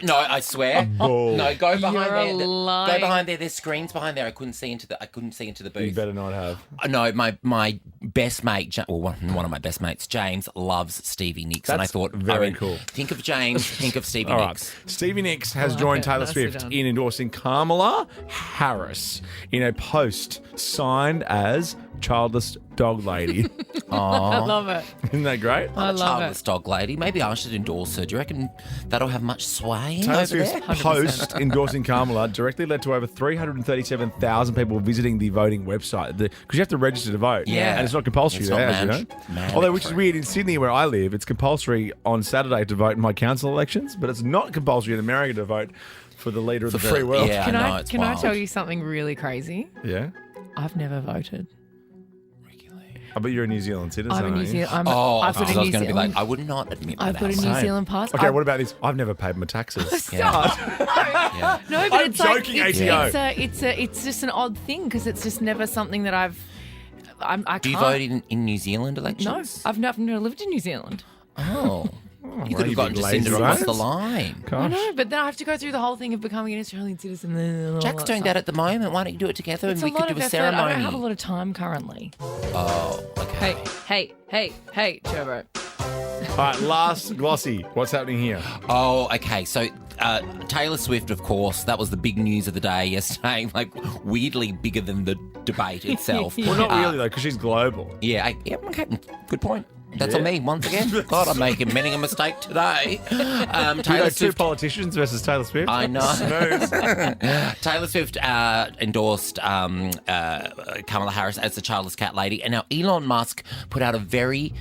Speaker 3: No, I swear.
Speaker 1: Bull.
Speaker 3: No, go behind
Speaker 2: You're
Speaker 3: there.
Speaker 2: a
Speaker 3: Go
Speaker 2: lying-
Speaker 3: behind there. There's screens behind there. I couldn't see into the
Speaker 1: You
Speaker 3: booth.
Speaker 1: better not have.
Speaker 3: No, my best mate, one of my best mates, James, loves Stevie Nicks, and I
Speaker 1: That's
Speaker 3: thought,
Speaker 1: very cool.
Speaker 3: Think of James, think of Stevie
Speaker 1: All right.
Speaker 3: Nicks.
Speaker 1: Stevie Nicks has
Speaker 2: like
Speaker 1: joined
Speaker 2: it.
Speaker 1: Taylor
Speaker 2: Nicely
Speaker 1: Swift
Speaker 2: done.
Speaker 1: in endorsing Kamala Harris in a post signed as childless dog lady.
Speaker 2: I love it.
Speaker 1: Isn't that great?
Speaker 2: I love
Speaker 3: Childless
Speaker 2: it.
Speaker 3: dog lady. Maybe I should endorse her. Do you reckon that'll have much sway
Speaker 1: Taylor
Speaker 3: over
Speaker 1: Swift's
Speaker 3: there?
Speaker 1: post endorsing Kamala directly led to over 337,000 people visiting the voting website because you have to register to vote.
Speaker 3: Yeah.
Speaker 1: And it's not compulsory
Speaker 3: It's
Speaker 1: there,
Speaker 3: not
Speaker 1: as you know.
Speaker 3: mandatory.
Speaker 1: Although, which is weird, in Sydney where I live, it's compulsory on Saturday to vote in my council elections, but it's not compulsory in America to vote for the leader of the free world.
Speaker 3: Yeah,
Speaker 2: Can
Speaker 3: I know,
Speaker 2: I
Speaker 3: it's
Speaker 2: can I
Speaker 3: wild.
Speaker 2: tell you something really crazy?
Speaker 1: Yeah?
Speaker 2: I've never voted.
Speaker 1: I bet you're a New Zealand citizen.
Speaker 2: I'm a New
Speaker 1: aren't you?
Speaker 2: Zealand.
Speaker 3: Oh,
Speaker 2: I've got
Speaker 3: because
Speaker 2: a
Speaker 3: I was
Speaker 2: New
Speaker 3: going to be
Speaker 2: Zealand.
Speaker 3: like, I would not admit
Speaker 2: I've
Speaker 3: that.
Speaker 2: got a New
Speaker 1: Same.
Speaker 2: Zealand pass.
Speaker 1: Okay, what about this? I've never paid my taxes.
Speaker 3: Yeah.
Speaker 2: No, but
Speaker 1: I'm
Speaker 2: it's like
Speaker 1: joking,
Speaker 2: it's,
Speaker 1: ATO.
Speaker 2: it's just an odd thing because it's just never something that I
Speaker 3: Do you
Speaker 2: can't.
Speaker 3: vote in New Zealand
Speaker 2: No,
Speaker 3: elections?
Speaker 2: I've never lived in New Zealand.
Speaker 3: Oh. You
Speaker 1: well,
Speaker 3: could
Speaker 1: you
Speaker 3: have gotten
Speaker 1: big
Speaker 3: Jacinda
Speaker 1: lazy
Speaker 3: across
Speaker 1: bones.
Speaker 3: the line.
Speaker 2: I
Speaker 1: Gosh.
Speaker 2: know, but then I have to go through the whole thing of becoming an Australian citizen. and all
Speaker 3: Jack's doing
Speaker 2: stuff.
Speaker 3: that at the moment. Why don't you do it together
Speaker 2: It's
Speaker 3: and we
Speaker 2: a lot
Speaker 3: could do
Speaker 2: of
Speaker 3: a
Speaker 2: effort.
Speaker 3: ceremony?
Speaker 2: I don't have a lot of time currently.
Speaker 3: Oh, okay.
Speaker 2: Hey, Turbo.
Speaker 1: All right, last glossy. What's happening here?
Speaker 3: Oh, okay. So Taylor Swift, of course, that was the big news of the day yesterday. Like weirdly bigger than the debate itself.
Speaker 1: Well, not really, though, because she's global.
Speaker 3: Yeah. Okay. Good point. That's on me once again. God, I'm making a mistake today.
Speaker 1: You
Speaker 3: Taylor
Speaker 1: know, two
Speaker 3: Swift.
Speaker 1: politicians versus Taylor Swift.
Speaker 3: I know.
Speaker 1: Smooth.
Speaker 3: Taylor Swift endorsed Kamala Harris as the childless cat lady, and now Elon Musk put out a very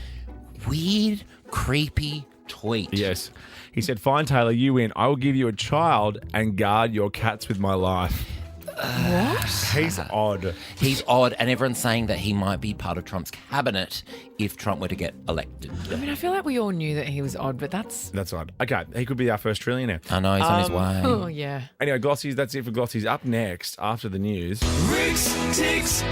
Speaker 3: weird, creepy tweet.
Speaker 1: Yes. He said, fine, Taylor, you win. I will give you a child and guard your cats with my life. What? He's odd.
Speaker 3: He's odd, and everyone's saying that he might be part of Trump's cabinet if Trump were to get elected.
Speaker 2: I mean, I feel like we all knew that he was odd, but that's.
Speaker 1: That's odd. Okay, he could be our first trillionaire.
Speaker 3: I know, he's on his way.
Speaker 2: Oh, yeah.
Speaker 1: Anyway, Glossies, that's it for Glossies. Up next, after the news,
Speaker 5: Rick's Ticks.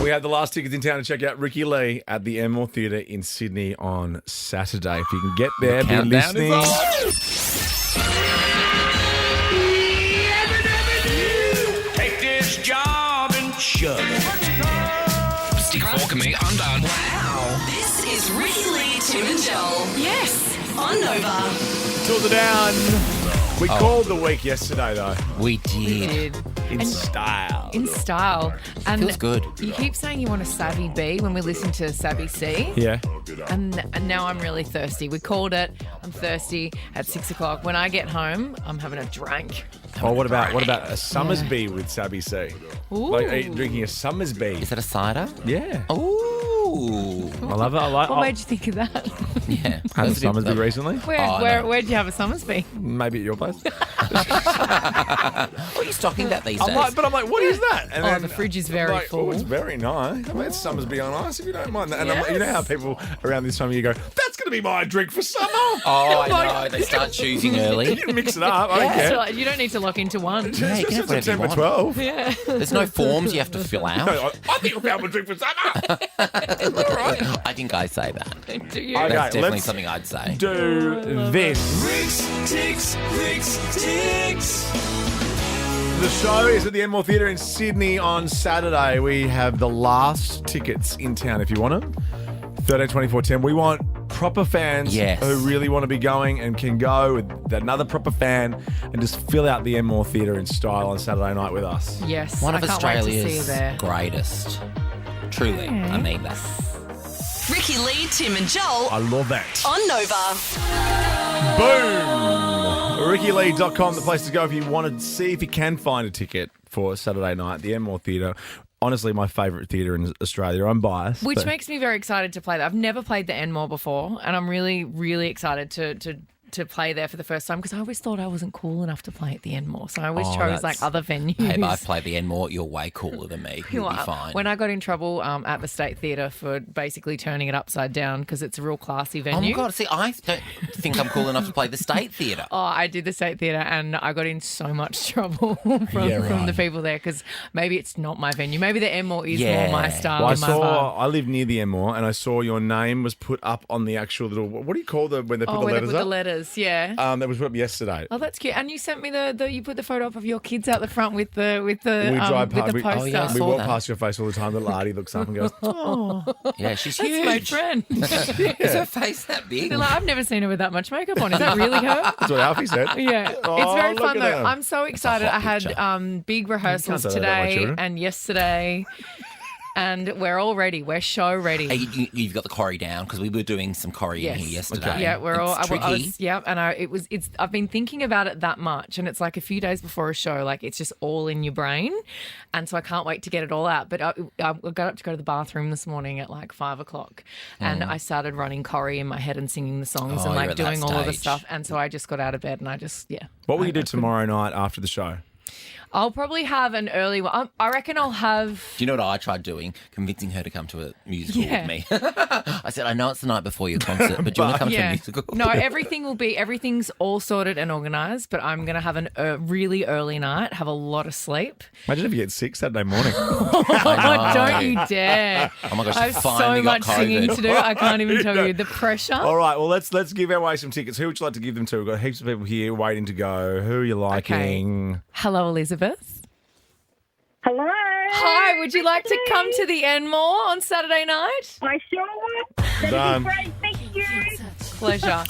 Speaker 1: we have the last tickets in town to check out Ricky Lee at the Enmore Theatre in Sydney on Saturday. If you can get there, be
Speaker 3: countdown is
Speaker 1: listening.
Speaker 5: Take this job and shove it. Stick a fork in me, I'm done.
Speaker 4: This is Ricky Lee, Tim and Joel. Yes, on Nova.
Speaker 1: Tilda down. We called the week yesterday, though,
Speaker 3: We did.
Speaker 1: in style.
Speaker 2: In style. And
Speaker 3: Feels good.
Speaker 2: You keep saying you want a Savvy B when we listen to Savvy C.
Speaker 1: Yeah.
Speaker 2: And now I'm really thirsty. We called it. I'm thirsty at 6 o'clock. When I get home, I'm having a drink.
Speaker 1: Oh, what about a Summersby with Sabby C?
Speaker 2: Ooh.
Speaker 1: Like drinking a Summersby.
Speaker 3: Is that a cider?
Speaker 1: Yeah.
Speaker 3: Ooh. Ooh.
Speaker 1: I love it. I like.
Speaker 2: What made you think of that?
Speaker 3: Yeah.
Speaker 1: Had a Summersby recently.
Speaker 2: Where'd you have a Summersby?
Speaker 1: Maybe at your place.
Speaker 3: What are you talking about these days?
Speaker 1: I'm like, what is that? And
Speaker 2: The fridge is very
Speaker 1: like,
Speaker 2: full.
Speaker 1: Oh, it's very nice. I mean, it's Summersby on ice if you don't mind that. And
Speaker 2: Yes.
Speaker 1: you know how people around this time of year go, that's going to be my drink for summer.
Speaker 3: Oh, I know. They start choosing early.
Speaker 1: You can mix it up. I don't
Speaker 2: So,
Speaker 1: care.
Speaker 2: like, you don't need to lock into one.
Speaker 3: Yeah, you
Speaker 1: It's
Speaker 3: can have
Speaker 1: just
Speaker 3: whatever you
Speaker 1: September
Speaker 3: want.
Speaker 1: 12.
Speaker 2: Yeah.
Speaker 3: There's no forms you have to fill out.
Speaker 1: No, I think I found my drink for summer.
Speaker 3: I think I say that.
Speaker 2: Do you?
Speaker 1: Okay,
Speaker 3: That's definitely
Speaker 1: let's
Speaker 3: something I'd say.
Speaker 1: do this.
Speaker 5: Ricks, ticks.
Speaker 1: The show is at the Enmore Theatre in Sydney on Saturday. We have the last tickets in town if you want them. 13, 24, 10. We want proper fans
Speaker 3: Yes.
Speaker 1: who really want to be going and can go with another proper fan and just fill out the Enmore Theatre in style on Saturday night with us.
Speaker 2: Yes.
Speaker 3: One of
Speaker 2: I can't wait to see you
Speaker 3: Australia's
Speaker 2: there.
Speaker 3: greatest. Truly, I mean that.
Speaker 4: Ricky Lee, Tim and Joel
Speaker 1: I love that.
Speaker 4: on Nova.
Speaker 1: Boom! RickyLee.com, the place to go if you want to see if you can find a ticket for Saturday night, the Enmore Theatre. Honestly, my favourite theatre in Australia. I'm biased.
Speaker 2: Which
Speaker 1: but-
Speaker 2: makes me very excited to play that. I've never played the Enmore before, and I'm really, really excited to play there for the first time because I always thought I wasn't cool enough to play at the Enmore, so I always chose like
Speaker 3: that's-
Speaker 2: other venues.
Speaker 3: Babe, I've played the Enmore. You're way cooler than me. You'll be
Speaker 2: Well,
Speaker 3: fine.
Speaker 2: When I got in trouble at the State Theatre for basically turning it upside down because it's a real classy
Speaker 3: Oh
Speaker 2: venue.
Speaker 3: my God, see, I don't think I'm cool enough to play the State Theatre.
Speaker 2: Oh, I did the State Theatre and I got in so much trouble from the people there because maybe it's not my venue. Maybe the Enmore is more my style.
Speaker 1: Well,
Speaker 2: and my vibe.
Speaker 1: I live near the Enmore, and I saw your name was put up on the actual little. What do you call when they put the
Speaker 2: where they
Speaker 1: letters
Speaker 2: put
Speaker 1: up?
Speaker 2: the letters, yeah.
Speaker 1: That was put up yesterday.
Speaker 2: Oh, that's cute. And you sent me you put the photo up of your kids out the front with the
Speaker 1: We drive past.
Speaker 2: with the poster.
Speaker 3: yeah, I
Speaker 1: we
Speaker 3: saw
Speaker 1: walk
Speaker 3: that.
Speaker 1: past your face all the time. Little Artie looks up and goes, "Oh,
Speaker 3: Yeah, she's
Speaker 2: That's
Speaker 3: huge.
Speaker 2: my friend.
Speaker 3: Is her face that big?
Speaker 2: They're like, I've never seen her with that much makeup on. Is that really her?
Speaker 1: that's what Alfie said."
Speaker 2: Yeah,
Speaker 1: Oh,
Speaker 2: it's very
Speaker 1: look
Speaker 2: fun
Speaker 1: at
Speaker 2: though.
Speaker 1: them.
Speaker 2: I'm so excited.
Speaker 3: hot
Speaker 2: I had
Speaker 3: picture.
Speaker 2: big rehearsals
Speaker 1: say that about my
Speaker 2: today
Speaker 1: children.
Speaker 2: and yesterday, and we're all ready. We're show ready.
Speaker 3: Hey, you've got the choreo down because we were doing some choreo in here yesterday.
Speaker 2: Yeah, we're all.
Speaker 3: It's
Speaker 2: I
Speaker 3: tricky.
Speaker 2: was, yeah, and I've been thinking about it that much, and it's like a few days before a show, like it's just all in your brain, and so I can't wait to get it all out. But I got up to go to the bathroom this morning at like 5 o'clock, and I started running choreo in my head and singing the songs
Speaker 3: Oh,
Speaker 2: and
Speaker 3: you're
Speaker 2: like
Speaker 3: at that
Speaker 2: doing all of the
Speaker 3: stage.
Speaker 2: stuff. And so I just got out of bed and I just
Speaker 1: What will you do tomorrow night after the show?
Speaker 2: I'll probably have an early one. I reckon I'll have.
Speaker 3: Do you know what I tried doing? Convincing her to come to a musical
Speaker 2: Yeah.
Speaker 3: with me. I said, I know it's the night before your concert, but do you want to come to a musical?
Speaker 2: No, everything's all sorted and organised, but I'm going to have a really early night, have a lot of sleep.
Speaker 1: Imagine if you get sick Saturday morning.
Speaker 2: Oh, don't you dare.
Speaker 3: Oh my gosh,
Speaker 2: I
Speaker 3: you
Speaker 2: have
Speaker 3: finally
Speaker 2: so
Speaker 3: got
Speaker 2: much singing
Speaker 3: COVID.
Speaker 2: to do. I can't even tell you the pressure.
Speaker 1: All right, well, let's give away some tickets. Who would you like to give them to? We've got heaps of people here waiting to go. Who are you liking?
Speaker 2: Hello, Elizabeth.
Speaker 8: Hello.
Speaker 2: Hi, would you like to come to the Enmore on Saturday night?
Speaker 8: I sure would. That'd
Speaker 1: Done.
Speaker 8: be great. Thank you.
Speaker 2: Pleasure.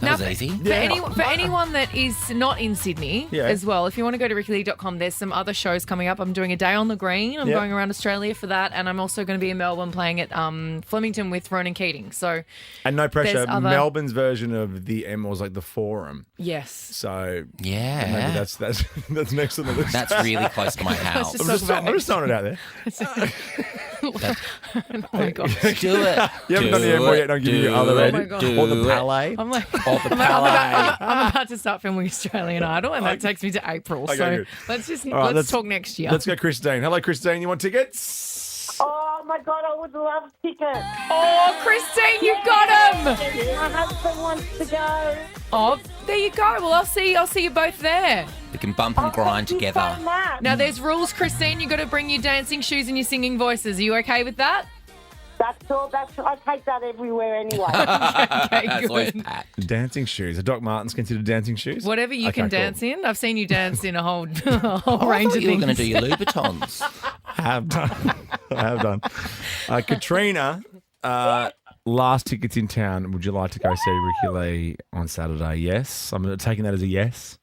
Speaker 3: That was easy.
Speaker 2: For anyone that is not in Sydney
Speaker 1: Yeah.
Speaker 2: as well, if you want to go to RickyLee.com, there's some other shows coming up. I'm doing a day on the green. I'm
Speaker 1: Yeah.
Speaker 2: going around Australia for that. And I'm also going to be in Melbourne playing at Flemington with Ronan Keating. So,
Speaker 1: And no pressure,
Speaker 2: There's other-
Speaker 1: Melbourne's version of the Enmore's like the Forum.
Speaker 2: yes.
Speaker 1: So
Speaker 3: Yeah.
Speaker 1: maybe that's next on the list.
Speaker 3: That's really close to my house.
Speaker 2: just-
Speaker 1: I'm just throwing it out there.
Speaker 2: Oh my gosh.
Speaker 3: Do it.
Speaker 1: You haven't done the Enmore yet, don't give you other
Speaker 2: it.
Speaker 1: edit.
Speaker 2: Oh my God.
Speaker 1: Or the Palais.
Speaker 2: I'm like,
Speaker 3: Or the
Speaker 2: I'm
Speaker 3: Palais.
Speaker 2: about to start filming Australian Idol, and that takes me to April.
Speaker 1: Okay,
Speaker 2: so
Speaker 1: good.
Speaker 2: let's
Speaker 1: All right,
Speaker 2: let's talk next year.
Speaker 1: Let's go, Christine. Hello, Christine. You want tickets?
Speaker 8: Oh my God, I would love tickets.
Speaker 2: Oh, Christine, you got him!
Speaker 8: My husband wants to go.
Speaker 2: Oh, there you go. Well, I'll see you both there.
Speaker 3: We can bump and grind
Speaker 8: Thank you
Speaker 3: together.
Speaker 8: so much.
Speaker 2: Now, there's rules, Christine. You've got to bring your dancing shoes and your singing voices. Are you okay with that?
Speaker 8: That's all. I take that everywhere anyway.
Speaker 2: Okay,
Speaker 3: That's always
Speaker 2: good.
Speaker 3: packed.
Speaker 1: Dancing shoes. Are Doc Martens considered dancing shoes?
Speaker 2: Whatever you
Speaker 1: Okay,
Speaker 2: can
Speaker 1: cool.
Speaker 2: dance in. I've seen you dance in a whole, a whole
Speaker 3: Oh, I
Speaker 2: range
Speaker 3: thought
Speaker 2: of
Speaker 3: you were
Speaker 2: things.
Speaker 3: going to do your Louboutins.
Speaker 1: I have done. I have done. Katrina, last tickets in town. Would you like to go see Ricky Lee on Saturday? Yes. I'm taking that as a yes.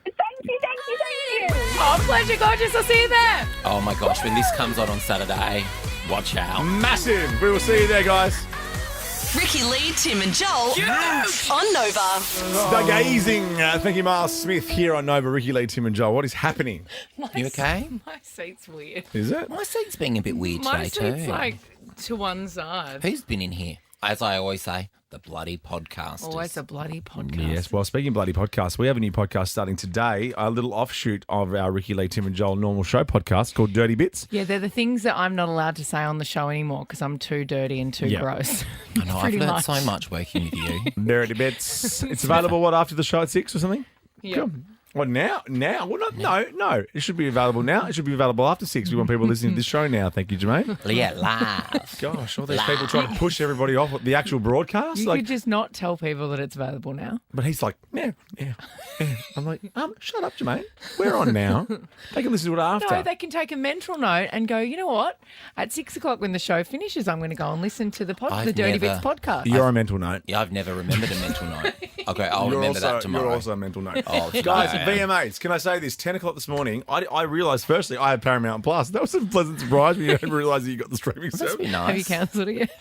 Speaker 8: Thank you.
Speaker 2: Oh, pleasure, gorgeous. I'll see you there.
Speaker 3: Oh my gosh, when this comes on Saturday, watch out.
Speaker 1: Massive. We will see you there, guys.
Speaker 4: Ricky Lee, Tim and Joel on Nova.
Speaker 1: Stargazing. Thank you, Miles Smith, here on Nova. Ricky Lee, Tim and Joel. What is happening?
Speaker 3: You okay?
Speaker 2: My seat's weird.
Speaker 1: Is it?
Speaker 3: My seat's being a bit weird
Speaker 2: My
Speaker 3: today
Speaker 2: seat's
Speaker 3: too.
Speaker 2: like to one side.
Speaker 3: Who's been in here? As I always say, the bloody podcasters.
Speaker 2: Always a bloody podcast.
Speaker 1: Yes, well, speaking of bloody podcasts, we have a new podcast starting today, a little offshoot of our Ricky Lee, Tim and Joel normal show podcast called Dirty Bits.
Speaker 2: Yeah, they're the things that I'm not allowed to say on the show anymore because I'm too dirty and too gross.
Speaker 3: I know, I've learned so much working with you.
Speaker 1: Dirty Bits. It's available, after the show at 6 or something?
Speaker 2: Yeah.
Speaker 1: Cool. Well, now? Well, no. It should be available now. It should be available after 6. We want people listening to this show now. Thank you, Jermaine.
Speaker 3: Yeah, live.
Speaker 1: Gosh, all these people trying to push everybody off the actual broadcast.
Speaker 2: You could just not tell people that it's available now.
Speaker 1: But he's like, yeah. I'm like, shut up, Jermaine. We're on now. They can listen to it after.
Speaker 2: No, they can take a mental note and go, you know what? At 6 o'clock when the show finishes, I'm going to go and listen to the Dirty Bits podcast.
Speaker 1: You're a mental note.
Speaker 3: Yeah, I've never remembered a mental note. Okay, I'll remember that tomorrow.
Speaker 1: You're also a mental note.
Speaker 3: Oh,
Speaker 1: guys, VMAs, can I say this? 10 o'clock this morning, I realised, firstly, I had Paramount Plus. That was a pleasant surprise when you didn't realise that you got the streaming service.
Speaker 3: Be nice.
Speaker 2: Have you cancelled it yet?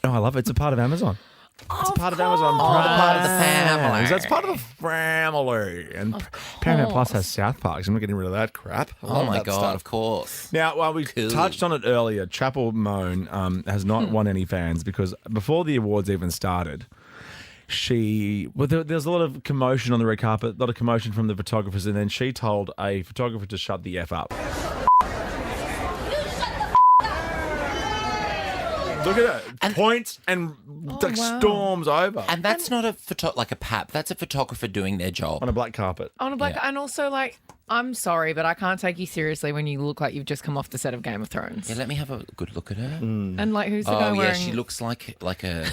Speaker 1: Oh, I love it. It's a part of Amazon. It's part of Amazon.
Speaker 3: Part of the family.
Speaker 1: That's part of the family. And Paramount Plus has South Park, so I'm not getting rid of that crap. I
Speaker 3: Oh
Speaker 1: love
Speaker 3: my
Speaker 1: that
Speaker 3: God,
Speaker 1: stuff.
Speaker 3: of course.
Speaker 1: Now, while we
Speaker 3: Cool.
Speaker 1: touched on it earlier, Chapel Moan has not won any fans because before the awards even started, there's a lot of commotion on the red carpet, a lot of commotion from the photographers, and then she told a photographer to shut the F up. Look at her. Points and storms over.
Speaker 3: And that's not a like a pap. That's a photographer doing their job.
Speaker 1: On a black carpet.
Speaker 2: On a black, and also I'm sorry, but I can't take you seriously when you look like you've just come off the set of Game of Thrones.
Speaker 3: Yeah, let me have a good look at her.
Speaker 2: And who's the guy
Speaker 3: Oh, yeah,
Speaker 2: wearing?
Speaker 3: she looks like a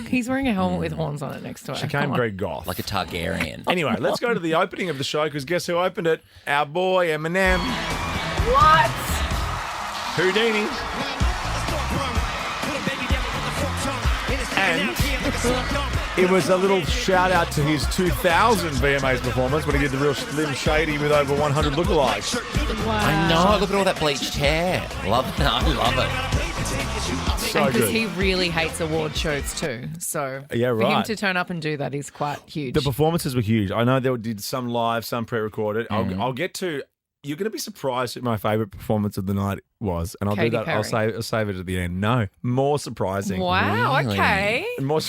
Speaker 2: He's wearing a helmet with horns on it next to her.
Speaker 1: She came very goth.
Speaker 3: like a Targaryen.
Speaker 1: Anyway, let's go to the opening of the show because guess who opened it? Our boy Eminem.
Speaker 2: What?
Speaker 1: Houdini. And it was a little shout out to his 2000 VMAs performance when he did the real Slim Shady with over 100 lookalikes.
Speaker 2: Wow.
Speaker 3: I know. Look at all that bleached hair. Love it. I love it.
Speaker 1: So
Speaker 2: Because
Speaker 1: good.
Speaker 2: he really hates award shows too. So
Speaker 1: Yeah,
Speaker 2: for him
Speaker 1: right.
Speaker 2: to turn up and do that is quite huge.
Speaker 1: The performances were huge. I know they did some live, some pre-recorded. I'll get to. You're going to be surprised who my favourite performance of the night was, and I'll
Speaker 2: Katy
Speaker 1: do that. I'll save it at the end. No, more surprising.
Speaker 2: Wow,
Speaker 3: Really?
Speaker 2: okay.
Speaker 1: More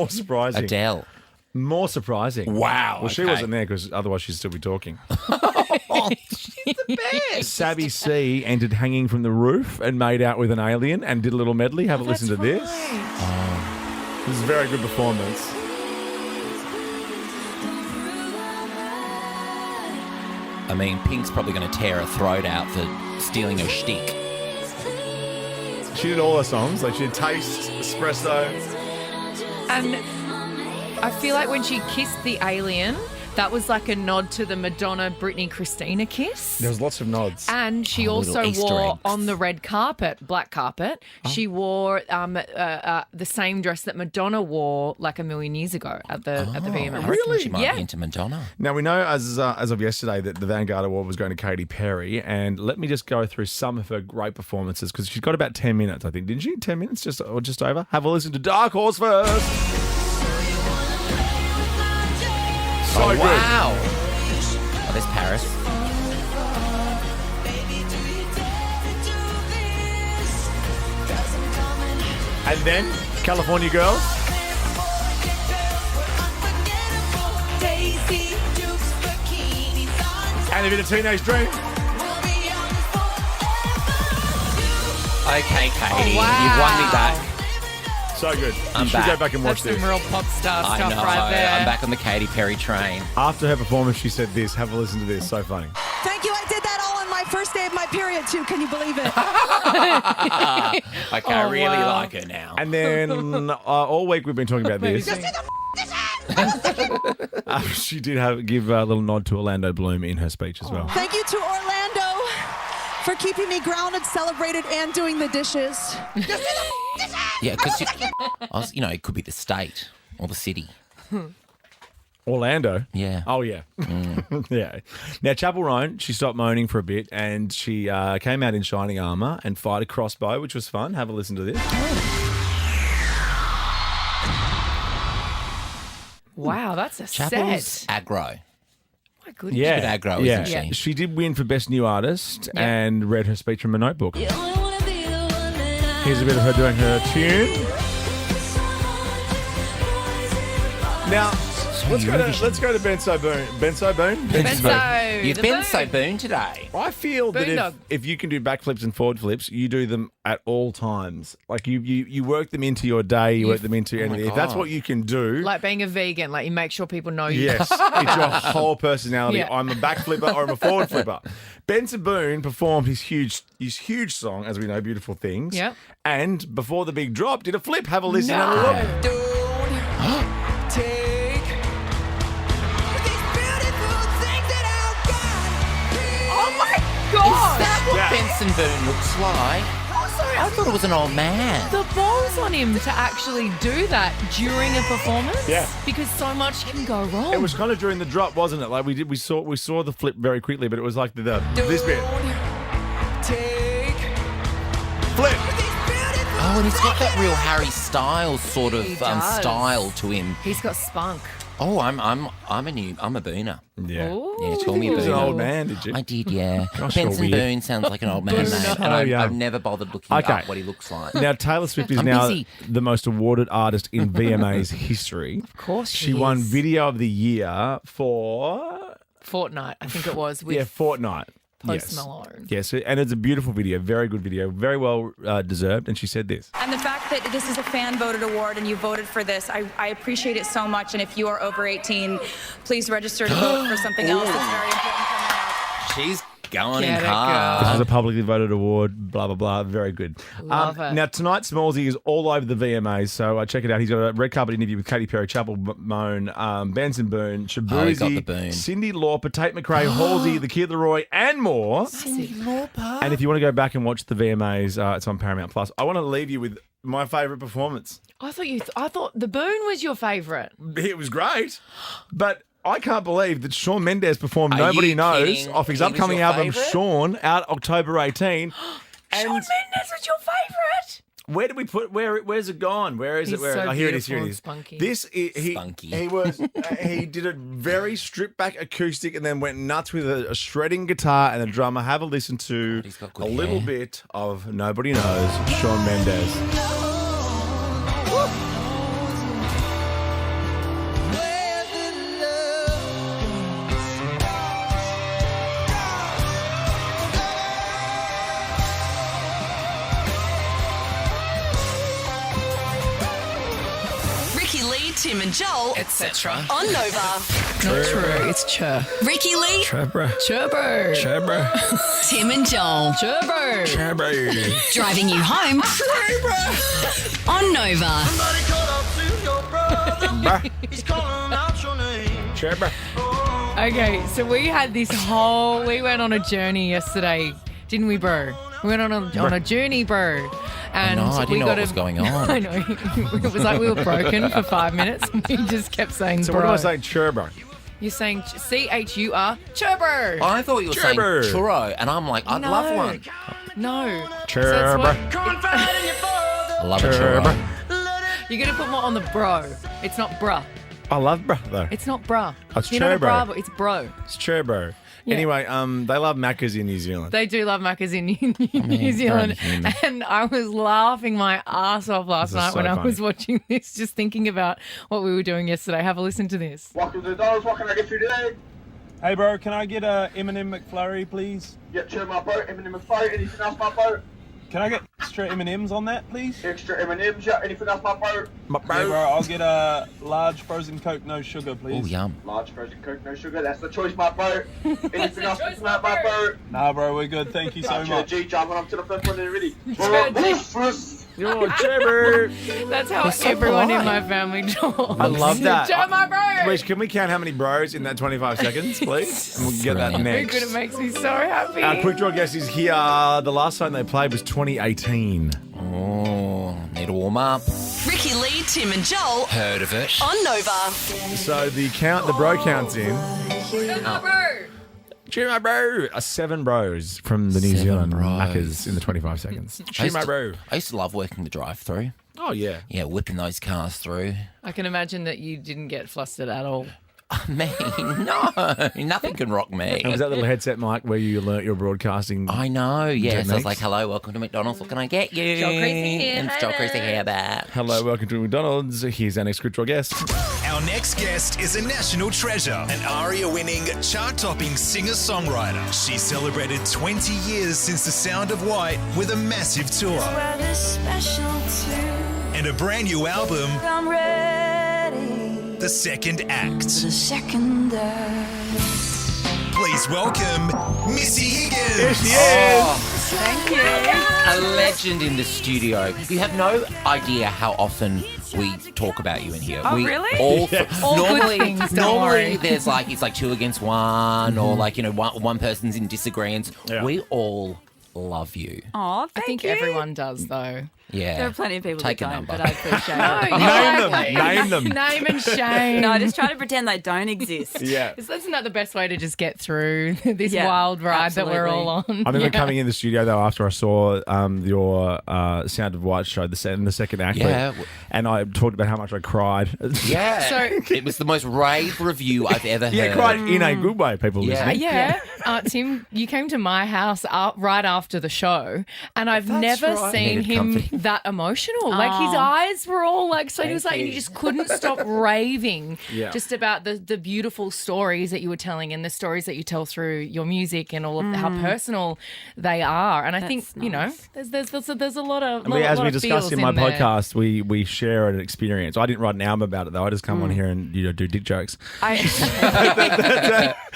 Speaker 1: surprising.
Speaker 3: Adele.
Speaker 1: More surprising.
Speaker 3: Wow,
Speaker 1: Well, she
Speaker 3: okay.
Speaker 1: wasn't there because otherwise she'd still be talking.
Speaker 2: She's the best.
Speaker 1: Savvy C entered hanging from the roof and made out with an alien and did a little medley. Have a listen to this. This is a very good performance.
Speaker 3: I mean, Pink's probably going to tear her throat out for stealing her shtick.
Speaker 1: She did all her songs. Like she did Taste, Espresso.
Speaker 2: And I feel like when she kissed the alien, that was like a nod to the Madonna, Britney, Christina kiss.
Speaker 1: There was lots of nods.
Speaker 2: And she
Speaker 3: little
Speaker 2: also
Speaker 3: Easter
Speaker 2: wore
Speaker 3: eggs.
Speaker 2: on the red carpet, black carpet, she wore the same dress that Madonna wore like a million years ago at the VMAs.
Speaker 3: I reckon she might
Speaker 2: Yeah.
Speaker 3: be into Madonna.
Speaker 1: Now, we know as of yesterday that the Vanguard Award was going to Katy Perry, and let me just go through some of her great performances because she's got about 10 minutes, I think. Didn't she? 10 minutes just over? Have a listen to Dark Horse first. So good.
Speaker 3: Wow. Oh, there's Paris.
Speaker 1: And then California Girls. And a bit of Teenage Dream.
Speaker 3: Okay, Katie,
Speaker 2: wow.
Speaker 3: you've won me back.
Speaker 1: So good.
Speaker 3: I'm
Speaker 1: you should
Speaker 3: back.
Speaker 1: go back and watch
Speaker 2: That's
Speaker 1: this.
Speaker 2: some real pop star
Speaker 3: I
Speaker 2: stuff
Speaker 3: know.
Speaker 2: right there.
Speaker 3: I'm back on the Katy Perry train.
Speaker 1: After her performance, she said this. Have a listen to this. So funny.
Speaker 10: Thank you. I did that all on my first day of my period, too. Can you believe it?
Speaker 3: Okay, I
Speaker 2: Oh,
Speaker 3: really
Speaker 2: wow.
Speaker 3: like her now.
Speaker 1: And then all week we've been talking about this.
Speaker 2: Amazing.
Speaker 1: She did give a little nod to Orlando Bloom in her speech as well.
Speaker 10: Thank you to Orlando for keeping me grounded, celebrated, and doing the dishes.
Speaker 3: Yeah, because it could be the state or the city.
Speaker 1: Orlando?
Speaker 3: Yeah.
Speaker 1: Oh, yeah. Yeah. Now, Chapel Roan, she stopped moaning for a bit and she came out in shining armour and fired a crossbow, which was fun. Have a listen to this.
Speaker 2: Wow, that's a
Speaker 3: Chapel's
Speaker 2: set.
Speaker 3: aggro.
Speaker 2: My goodness.
Speaker 1: Yeah.
Speaker 3: Good aggro,
Speaker 1: yeah.
Speaker 3: isn't she?
Speaker 1: She did win for Best New Artist and read her speech from a notebook. Here's a bit of her doing her tune. Now, let's go to Benso Boone. Benso Boone?
Speaker 2: Benso.
Speaker 3: You've
Speaker 2: the
Speaker 3: been
Speaker 2: Boone.
Speaker 3: so boon today.
Speaker 1: I feel that
Speaker 2: Boondog.
Speaker 1: if you can do backflips and forward flips, you do them at all times. Like you work them into your day, you work them into anything. If that's
Speaker 3: God.
Speaker 1: what you can do,
Speaker 2: Like being a vegan, like you make sure people know you.
Speaker 1: yes, it's your whole personality.
Speaker 2: Yeah.
Speaker 1: I'm a back flipper or I'm a forward flipper. Benson Boone performed his huge song, as we know, Beautiful Things.
Speaker 2: Yep.
Speaker 1: And before the big drop, did a flip. Have a listen and a look.
Speaker 2: Oh my God!
Speaker 3: Is that what Benson Boone looks like? Oh, sorry, I thought it was an old man.
Speaker 2: The balls on him to actually do that during a performance.
Speaker 1: Yeah.
Speaker 2: Because so much can go wrong.
Speaker 1: It was kind of during the drop, wasn't it? Like we saw the flip very quickly, but it was like this bit. Flip.
Speaker 3: Oh, and he's got that real Harry Styles sort of
Speaker 2: He does.
Speaker 3: style to him.
Speaker 2: He's got spunk.
Speaker 3: Oh, I'm a booner.
Speaker 1: Yeah.
Speaker 2: Ooh.
Speaker 3: Yeah, call me
Speaker 1: He
Speaker 3: a
Speaker 1: was an
Speaker 3: booner.
Speaker 1: old man, did you?
Speaker 3: I did, yeah.
Speaker 1: Gosh, you're
Speaker 3: Benson
Speaker 1: weird.
Speaker 3: Boone sounds like an old man name, and
Speaker 1: Oh, yeah.
Speaker 3: I've never bothered looking
Speaker 1: Okay.
Speaker 3: up what he looks like.
Speaker 1: Now, Taylor Swift is
Speaker 3: I'm
Speaker 1: now
Speaker 3: busy.
Speaker 1: the most awarded artist in VMAs history.
Speaker 2: Of course
Speaker 1: She won
Speaker 2: is.
Speaker 1: Video of the Year for
Speaker 2: Fortnite, I think it was, with
Speaker 1: Fortnite.
Speaker 2: Post
Speaker 1: Yes.
Speaker 2: Malone.
Speaker 1: Yes, and it's a beautiful video, very good video, very well deserved. And she said this.
Speaker 11: And the fact that this is a fan-voted award and you voted for this, I appreciate it so much. And if you are over 18, please register to vote for something else that's very important coming up.
Speaker 3: She's going
Speaker 2: Get
Speaker 3: in
Speaker 2: it,
Speaker 3: hard.
Speaker 1: This is a publicly voted award, blah, blah, blah. Very good.
Speaker 2: Love it.
Speaker 1: Now, tonight, Smallsy is all over the VMAs, so check it out. He's got a red carpet interview with Katy Perry, Chapel Moan, Benson Boone,
Speaker 3: Oh, he got the
Speaker 1: Shabuzi,
Speaker 3: boon.
Speaker 1: Cindy Lauper, Tate McRae, Halsey, The Kid Leroy, and more.
Speaker 3: Cindy Lauper.
Speaker 1: And if you want to go back and watch the VMAs, it's on Paramount Plus. I want to leave you with my favourite performance.
Speaker 2: I thought the Boone was your favourite.
Speaker 1: It was great, but I can't believe that Shawn Mendes performed
Speaker 3: Are
Speaker 1: Nobody
Speaker 3: you
Speaker 1: Knows
Speaker 3: kidding?
Speaker 1: off his
Speaker 3: He was
Speaker 1: upcoming
Speaker 3: your
Speaker 1: album,
Speaker 3: favourite?
Speaker 1: Shawn, out October 18.
Speaker 2: Shawn Mendes was your favourite.
Speaker 1: Where did we put? Where's it gone? Where is
Speaker 2: He's
Speaker 1: it? Where?
Speaker 2: so
Speaker 1: Here it is. Here it
Speaker 2: beautiful
Speaker 1: is.
Speaker 2: and spunky.
Speaker 1: This he
Speaker 3: Spunky.
Speaker 1: he was he did a very stripped back acoustic and then went nuts with a shredding guitar and a drummer. Have a listen to
Speaker 3: he's got
Speaker 1: a
Speaker 3: good
Speaker 1: little
Speaker 3: hair.
Speaker 1: bit of Nobody Knows, Shawn Mendes.
Speaker 4: Ricky Lee, Tim and Joel,
Speaker 3: Etc.
Speaker 4: on Nova.
Speaker 2: Not true. It's Chur.
Speaker 4: Ricky Lee,
Speaker 2: Churbo.
Speaker 4: Tim and Joel,
Speaker 2: Churbo.
Speaker 4: driving you home on Nova.
Speaker 2: Okay, so we went on a journey yesterday, didn't we, bro? We went on a journey, bro. And
Speaker 3: I didn't
Speaker 2: we
Speaker 3: know
Speaker 2: got
Speaker 3: what was going on.
Speaker 2: I know. It was like we were broken for 5 minutes. We just kept saying,
Speaker 1: So
Speaker 2: bro.
Speaker 1: what do I say, Churbo?
Speaker 2: You're saying C-H-U-R, churbo.
Speaker 3: I thought you were saying
Speaker 1: Churro.
Speaker 3: churro, and I'm like, I'd love one.
Speaker 2: No.
Speaker 1: Churbo.
Speaker 3: I love a churro.
Speaker 2: You're going to put more on the bro. It's not bruh.
Speaker 1: I love bro though.
Speaker 2: It's not bruh.
Speaker 1: It's
Speaker 2: You're not a
Speaker 1: churbo.
Speaker 2: bra, but it's bro.
Speaker 1: It's Churbo.
Speaker 2: Yeah.
Speaker 1: Anyway, they love Maccas in New Zealand.
Speaker 2: They do love Maccas in New Zealand.
Speaker 3: human.
Speaker 2: And I was laughing my ass off last
Speaker 1: This is
Speaker 2: night
Speaker 1: so
Speaker 2: when I
Speaker 1: funny.
Speaker 2: was watching this, just thinking about what we were doing yesterday. Have a listen to this.
Speaker 12: Welcome to the Dollars. What can I get you today?
Speaker 13: Hey bro, can I get a M&M McFlurry, please?
Speaker 12: Yeah, chill my boat. Anything else, my boat?
Speaker 13: Can I get extra M&Ms on that, please?
Speaker 12: Extra M&Ms, yeah. Anything else, my boat?
Speaker 13: Yeah, bro, I'll get a large frozen Coke, no sugar, please.
Speaker 3: Oh, yum.
Speaker 12: Large frozen Coke, no sugar. That's the choice, my boat. Anything else, my boat?
Speaker 13: Nah, bro, we're good. Thank you so much.
Speaker 12: G, jumping up to the first one already.
Speaker 1: You're Churbo.
Speaker 2: That's how
Speaker 3: He's so
Speaker 2: everyone in
Speaker 3: polite.
Speaker 2: my family talks.
Speaker 1: I love that.
Speaker 2: Joe, my bro.
Speaker 1: Reece, can we count how many bros in that 25 seconds, please? And we'll get that
Speaker 3: Brilliant.
Speaker 2: Very
Speaker 1: next.
Speaker 2: good. It makes me so happy.
Speaker 1: Our quick draw guess is here. The last time they played was 2018.
Speaker 3: Oh, need to warm up.
Speaker 4: Ricky Lee, Tim and Joel,
Speaker 3: Heard of it.
Speaker 4: on Nova.
Speaker 1: So the bro count's in.
Speaker 2: Joe, my bro.
Speaker 1: Cheer my bro. 7 bros from the New
Speaker 3: 7
Speaker 1: Zealand
Speaker 3: bros.
Speaker 1: Maccas in the 25 seconds. Cheer my bro.
Speaker 3: I used to love working the drive-thru.
Speaker 1: Oh, yeah.
Speaker 3: Yeah, whipping those cars through.
Speaker 2: I can imagine that you didn't get flustered at all.
Speaker 3: Me? No, nothing can rock me.
Speaker 1: And was that little headset mic where you learnt your broadcasting?
Speaker 3: I know, yes. I was
Speaker 1: techniques?
Speaker 3: like, hello, welcome to McDonald's. What can I get you?
Speaker 2: Joel Creasy here.
Speaker 3: And Joel Creasy here back.
Speaker 1: Hello, welcome to McDonald's. Here's our next scriptural guest.
Speaker 14: Our next guest is a national treasure, an ARIA-winning, chart-topping singer-songwriter. She celebrated 20 years since The Sound of White with a massive tour and a brand new album,
Speaker 15: I'm ready.
Speaker 14: The Second Act.
Speaker 15: The second
Speaker 14: Please welcome Missy Higgins.
Speaker 1: There she is.
Speaker 2: Thank you.
Speaker 3: A legend in the studio. You have no idea how often we talk about you in here.
Speaker 2: Oh,
Speaker 3: we
Speaker 2: really?
Speaker 3: All,
Speaker 2: All good
Speaker 3: normally,
Speaker 2: things, don't worry.
Speaker 3: normally there's like, it's like 2 against 1 or like, one person's in disagreement.
Speaker 1: Yeah.
Speaker 3: We all love you.
Speaker 16: Oh,
Speaker 2: I think everyone does, though.
Speaker 3: Yeah.
Speaker 16: There are plenty of people
Speaker 3: Take
Speaker 16: that
Speaker 3: a
Speaker 16: don't,
Speaker 3: number.
Speaker 16: but I appreciate it.
Speaker 1: Name them.
Speaker 2: Name and shame.
Speaker 16: No, I just try to pretend they don't exist.
Speaker 1: Yeah.
Speaker 2: Isn't that the best way to just get through this
Speaker 16: Yeah,
Speaker 2: wild ride that we're all on?
Speaker 1: I remember coming in the studio though after I saw your Sound of White show, the second act,
Speaker 3: Yeah.
Speaker 1: and I talked about how much I cried.
Speaker 3: Yeah.
Speaker 2: So-
Speaker 3: it was the most rave review I've ever heard.
Speaker 1: Yeah, cried in a good way. People listening.
Speaker 2: Yeah. Tim, you came to my house right after the show, and I've never
Speaker 1: right.
Speaker 2: seen
Speaker 3: Needed
Speaker 2: him
Speaker 3: comfy.
Speaker 2: that emotional. Like his eyes were all like, so he was like, and he just couldn't stop raving
Speaker 1: Yeah.
Speaker 2: just about the beautiful stories that you were telling and the stories that you tell through your music and all of how personal they are. And I think there's a lot of
Speaker 1: And as we
Speaker 2: of
Speaker 1: discussed
Speaker 2: feels
Speaker 1: in my
Speaker 2: there.
Speaker 1: podcast, we share an experience. I didn't write an album about it though. I just come on here and do dick jokes.
Speaker 16: I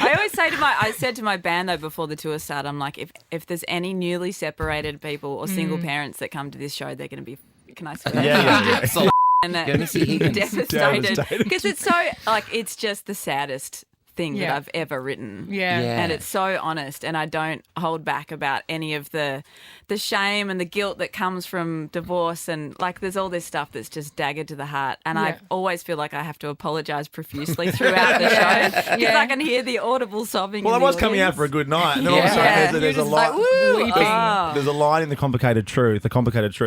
Speaker 16: always say I said to my band though before the tour started, I'm like, if there's any newly separated people or single parents that come to this show, they're going to be, can I say that?
Speaker 1: Yeah.
Speaker 3: Absolutely.
Speaker 16: And
Speaker 3: Missy Higgins.
Speaker 16: devastated because it's so it's just the saddest thing that
Speaker 2: Yeah.
Speaker 16: I've ever written.
Speaker 2: Yeah.
Speaker 16: And it's so honest, and I don't hold back about any of the shame and the guilt that comes from divorce, and like there's all this stuff that's just daggered to the heart, and I always feel like I have to apologise profusely throughout the show because I can hear the audible sobbing.
Speaker 1: Well, I
Speaker 16: in the
Speaker 1: was coming out
Speaker 16: audience.
Speaker 1: for a good night, and then all of a sudden there's a
Speaker 16: You're just
Speaker 1: line.
Speaker 16: like, woo, oh.
Speaker 1: There's a line in The Complicated Truth,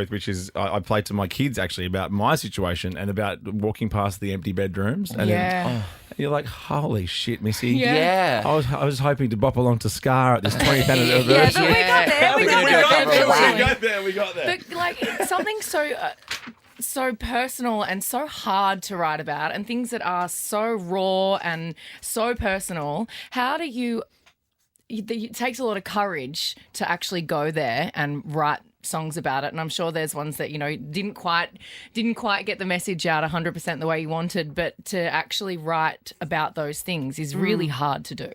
Speaker 1: which is I played to my kids actually about my situation and about walking past the empty bedrooms, and then you're like, holy shit, Missy.
Speaker 3: Yeah.
Speaker 1: I was hoping to bop along to Scar at this 20th anniversary.
Speaker 2: Yeah, but we got there.
Speaker 1: We got there.
Speaker 2: But like it's something so personal and so hard to write about, and things that are so raw and so personal. How do you? It takes a lot of courage to actually go there and write songs about it, and I'm sure there's ones that didn't quite get the message out 100% the way you wanted, but to actually write about those things is really hard to do.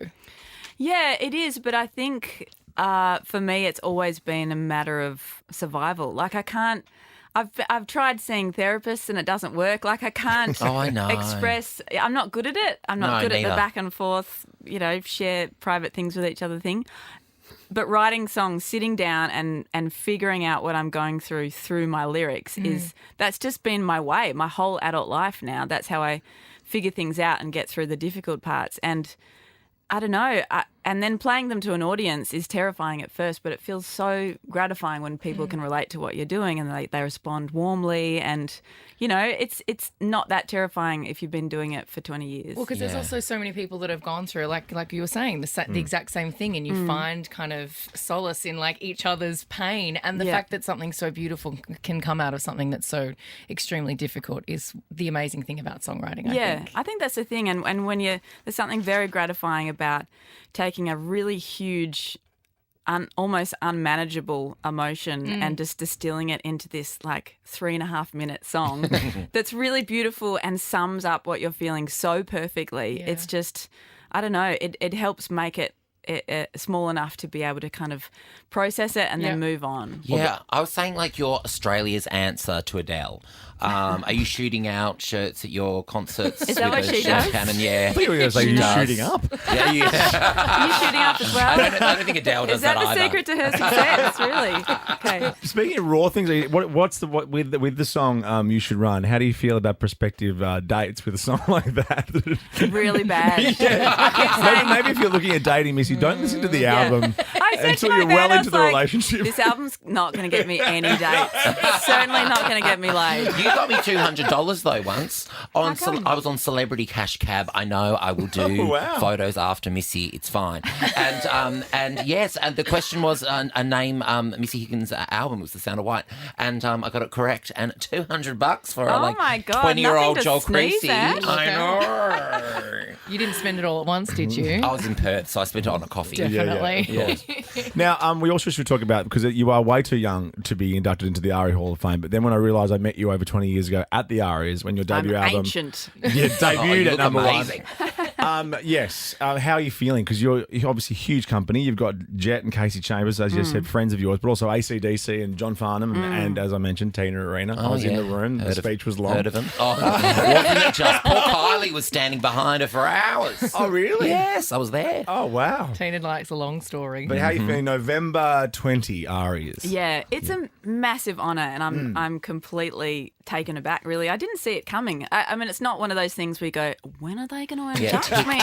Speaker 16: Yeah, it is, but I think for me it's always been a matter of survival. Like I can't. I've tried seeing therapists and it doesn't work. Like I can't
Speaker 3: I know.
Speaker 16: express. I'm not good at it. I'm not good at the back and forth, share private things with each other thing. But writing songs, sitting down and figuring out what I'm going through my lyrics that's just been my way, my whole adult life now. That's how I figure things out and get through the difficult parts. And I don't know. And then playing them to an audience is terrifying at first, but it feels so gratifying when people can relate to what you're doing and they respond warmly. And, it's not that terrifying if you've been doing it for 20 years.
Speaker 2: Well, because there's also so many people that have gone through, like you were saying, the exact same thing, and you find kind of solace in like each other's pain. And the fact that something so beautiful can come out of something that's so extremely difficult is the amazing thing about songwriting, I think.
Speaker 16: That's the thing. And when there's something very gratifying about taking a really huge, almost unmanageable emotion and just distilling it into this like 3.5 minute song that's really beautiful and sums up what you're feeling so perfectly. It's just, I don't know, it helps make it small enough to be able to kind of process it and then move on.
Speaker 3: Yeah, I was saying like you're Australia's answer to Adele. Are you shooting out shirts at your concerts?
Speaker 16: Is that what she does?
Speaker 3: Cannon? Yeah.
Speaker 1: I thought you were going to say you're shooting up.
Speaker 3: Yeah.
Speaker 16: Are you shooting up as well?
Speaker 3: I don't think Adele does
Speaker 16: Is that the
Speaker 3: either.
Speaker 16: secret to her success, really? Okay.
Speaker 1: Speaking of raw things, what's with the song "You Should Run"? How do you feel about prospective dates with a song like that?
Speaker 16: Really bad.
Speaker 1: Maybe if you're looking at dating Missy, don't listen to the album
Speaker 16: I said
Speaker 1: until
Speaker 16: to my
Speaker 1: you're well
Speaker 16: band, I
Speaker 1: into
Speaker 16: was
Speaker 1: the
Speaker 16: like,
Speaker 1: relationship.
Speaker 16: This album's not going to get me any dates. It's certainly not going to get me laid.
Speaker 3: You got me $200 though once.
Speaker 16: How come?
Speaker 3: I was on Celebrity Cash Cab. I know I will do photos after Missy. It's fine. And yes, and the question was a name. Missy Higgins' album was The Sound of White, and I got it correct. And $200 for
Speaker 16: Oh my God,
Speaker 3: 20-year-old
Speaker 16: nothing to
Speaker 3: Joel
Speaker 16: sneeze
Speaker 3: Creasy.
Speaker 16: at.
Speaker 3: I know.
Speaker 2: You didn't spend it all at once, did you?
Speaker 3: I was in Perth, so I spent it on a coffee.
Speaker 2: Definitely.
Speaker 1: Yeah. Now, we also should talk about, because you are way too young to be inducted into the ARIA Hall of Fame, but then when I realised I met you over 20 years ago at the ARIAs when your debut
Speaker 16: I'm
Speaker 1: album...
Speaker 16: ancient.
Speaker 1: Yeah, debuted
Speaker 3: you
Speaker 1: at
Speaker 3: look
Speaker 1: number
Speaker 3: amazing.
Speaker 1: one. Yes. How are you feeling? Because you're obviously a huge company. You've got Jet and Casey Chambers, as you said, friends of yours, but also AC/DC and John Farnham and, as I mentioned, Tina Arena. I was in the room. The speech was long.
Speaker 3: Heard of him? Oh, wasn't it just? Poor Kylie was standing behind her for hours.
Speaker 1: Oh, really?
Speaker 3: Yes, I was there.
Speaker 1: Oh, wow.
Speaker 2: Tina likes a long story.
Speaker 1: But how are you feeling? November 20 ARIAs.
Speaker 16: Yeah, it's a massive honour, and I'm completely taken aback, really. I didn't see it coming. I mean, it's not one of those things where you go, when are they going to induct me?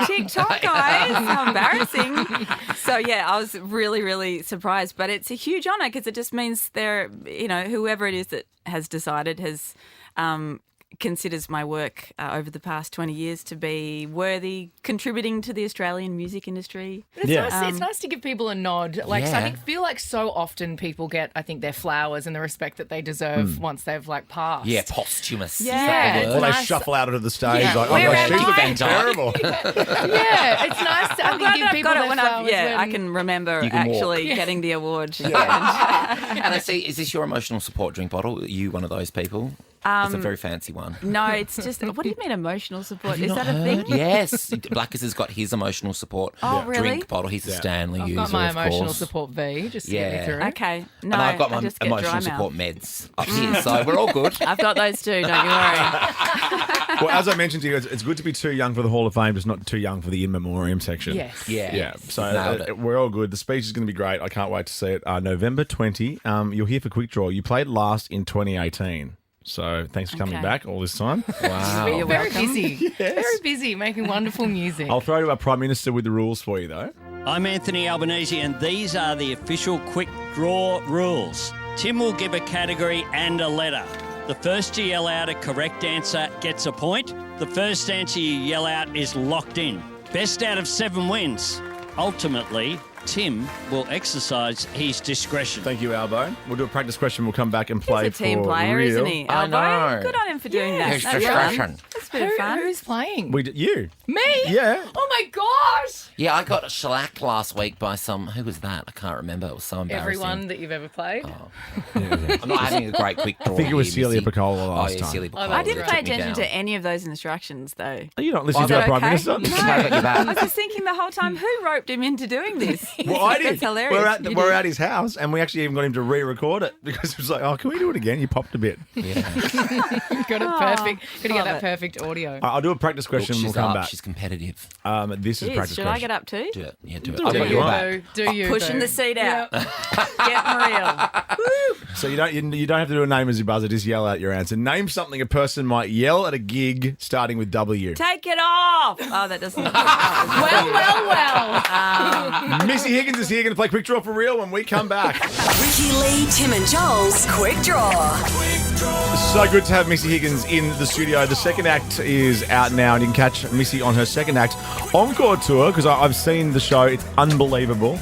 Speaker 16: TikTok, guys. How embarrassing. So, yeah, I was really, really surprised. But it's a huge honour because it just means whoever it is that has decided has considers my work over the past 20 years to be worthy, contributing to the Australian music industry.
Speaker 2: It's nice. It's nice to give people a nod. Like, so I feel like so often people get, I think, their flowers and the respect that they deserve once they've passed.
Speaker 3: Yeah, posthumous.
Speaker 2: Yeah,
Speaker 3: Is that the
Speaker 1: Or
Speaker 3: word?
Speaker 1: they shuffle out onto the stage like, oh,
Speaker 2: Where
Speaker 1: my
Speaker 2: am
Speaker 1: she's
Speaker 2: I?
Speaker 1: been terrible.
Speaker 2: Yeah, it's nice to
Speaker 16: I'm glad
Speaker 2: give
Speaker 16: that I've
Speaker 2: people
Speaker 16: got it
Speaker 2: their
Speaker 16: when
Speaker 2: flowers.
Speaker 16: I can remember
Speaker 3: You can walk.
Speaker 16: actually getting the award.
Speaker 3: And I see, is this your emotional support drink bottle? Are you one of those people? It's a very fancy one.
Speaker 16: No, it's just, what do you mean emotional support?
Speaker 3: Have you
Speaker 16: Is
Speaker 3: not
Speaker 16: that a
Speaker 3: heard?
Speaker 16: thing?
Speaker 3: Yes. Blackers has got his emotional support
Speaker 16: really?
Speaker 3: drink bottle. He's a Stanley
Speaker 2: I've
Speaker 3: user,
Speaker 2: got my
Speaker 3: of
Speaker 2: emotional
Speaker 3: course.
Speaker 2: support V, just to get me through.
Speaker 16: Okay. No,
Speaker 3: And I've got
Speaker 16: I
Speaker 3: my
Speaker 16: just get
Speaker 3: emotional
Speaker 16: dry
Speaker 3: support
Speaker 16: mouth.
Speaker 3: meds up here, so we're all good.
Speaker 16: I've got those too, don't you worry.
Speaker 1: Well, as I mentioned to you, it's good to be too young for the Hall of Fame, just not too young for the in memoriam section.
Speaker 2: Yes.
Speaker 1: Yeah. So
Speaker 3: Nailed it.
Speaker 1: we're all good. The speech is going to be great. I can't wait to see it. November 20. You're here for Quick Draw. You played last in 2018. So thanks for coming
Speaker 16: Okay.
Speaker 1: back all this time.
Speaker 3: Wow.
Speaker 16: You're
Speaker 2: Very
Speaker 16: welcome.
Speaker 2: busy. Very busy making wonderful music.
Speaker 1: I'll throw to our Prime Minister with the rules for you, though.
Speaker 17: I'm Anthony Albanese, and these are the official Quick Draw rules. Tim will give a category and a letter. The first to yell out a correct answer gets a point. The first answer you yell out is locked in. Best out of 7 wins. Ultimately, Tim will exercise his discretion.
Speaker 1: Thank you, Albo. We'll do a practice question. We'll come back and play
Speaker 16: He's a team
Speaker 1: for
Speaker 16: player,
Speaker 1: real.
Speaker 16: isn't he?
Speaker 3: I
Speaker 16: Albo?
Speaker 3: know.
Speaker 16: Good on him for doing that.
Speaker 3: His
Speaker 16: That's
Speaker 3: discretion.
Speaker 16: fun. That's a bit of fun.
Speaker 2: Who's playing?
Speaker 1: You.
Speaker 2: Me?
Speaker 1: Yeah.
Speaker 2: Oh my gosh!
Speaker 3: Yeah, I got shellacked last week by who was that? I can't remember. It was so embarrassing.
Speaker 2: Everyone that you've ever played.
Speaker 3: I'm not having a great quick draw.
Speaker 1: I think it was
Speaker 3: here,
Speaker 1: Celia Missy.
Speaker 3: Oh,
Speaker 1: Piccola last
Speaker 3: yeah,
Speaker 1: time.
Speaker 3: Celia Piccola.
Speaker 16: I didn't
Speaker 3: Took
Speaker 16: pay
Speaker 3: me
Speaker 16: attention
Speaker 3: down.
Speaker 16: to any of those instructions, though.
Speaker 1: Are you not listening to
Speaker 16: Is
Speaker 1: our
Speaker 16: that
Speaker 1: Prime
Speaker 16: okay?
Speaker 1: Minister?
Speaker 3: Have it, you're
Speaker 16: I
Speaker 3: back.
Speaker 16: was just thinking the whole time, who roped him into doing this?
Speaker 1: Well, I did.
Speaker 16: That's hilarious. You
Speaker 1: We're
Speaker 16: did.
Speaker 1: at his house, and we actually even got him to re-record it because it was like, oh, can we do it again? You popped a bit.
Speaker 3: Yeah.
Speaker 2: Got it perfect. Got to get
Speaker 16: love
Speaker 2: that
Speaker 16: it.
Speaker 2: perfect audio.
Speaker 1: I'll do a practice question.
Speaker 3: Look,
Speaker 1: and
Speaker 3: she's
Speaker 1: we'll come
Speaker 3: up.
Speaker 1: back.
Speaker 3: She's competitive.
Speaker 1: This is
Speaker 16: Jeez,
Speaker 1: practice
Speaker 16: should
Speaker 1: question.
Speaker 16: I get up too?
Speaker 3: Do it. Yeah, do it.
Speaker 1: Do
Speaker 3: I've
Speaker 1: it.
Speaker 3: got
Speaker 1: You
Speaker 3: your
Speaker 1: want.
Speaker 3: back.
Speaker 2: Do you?
Speaker 16: Pushing the seat out. Getting real.
Speaker 1: So you don't have to do a name as your buzzer. Just yell out your answer. Name something a person might yell at a gig starting with W.
Speaker 16: Take it off. Oh, that doesn't.
Speaker 2: Well.
Speaker 1: Missy Higgins is here going to play Quick Draw for real when we come back.
Speaker 4: Ricky Lee, Tim and Joel's Quick Draw.
Speaker 1: So good to have Missy Higgins in the studio. The second act is out now, and you can catch Missy on her second act encore tour because I've seen the show. It's unbelievable.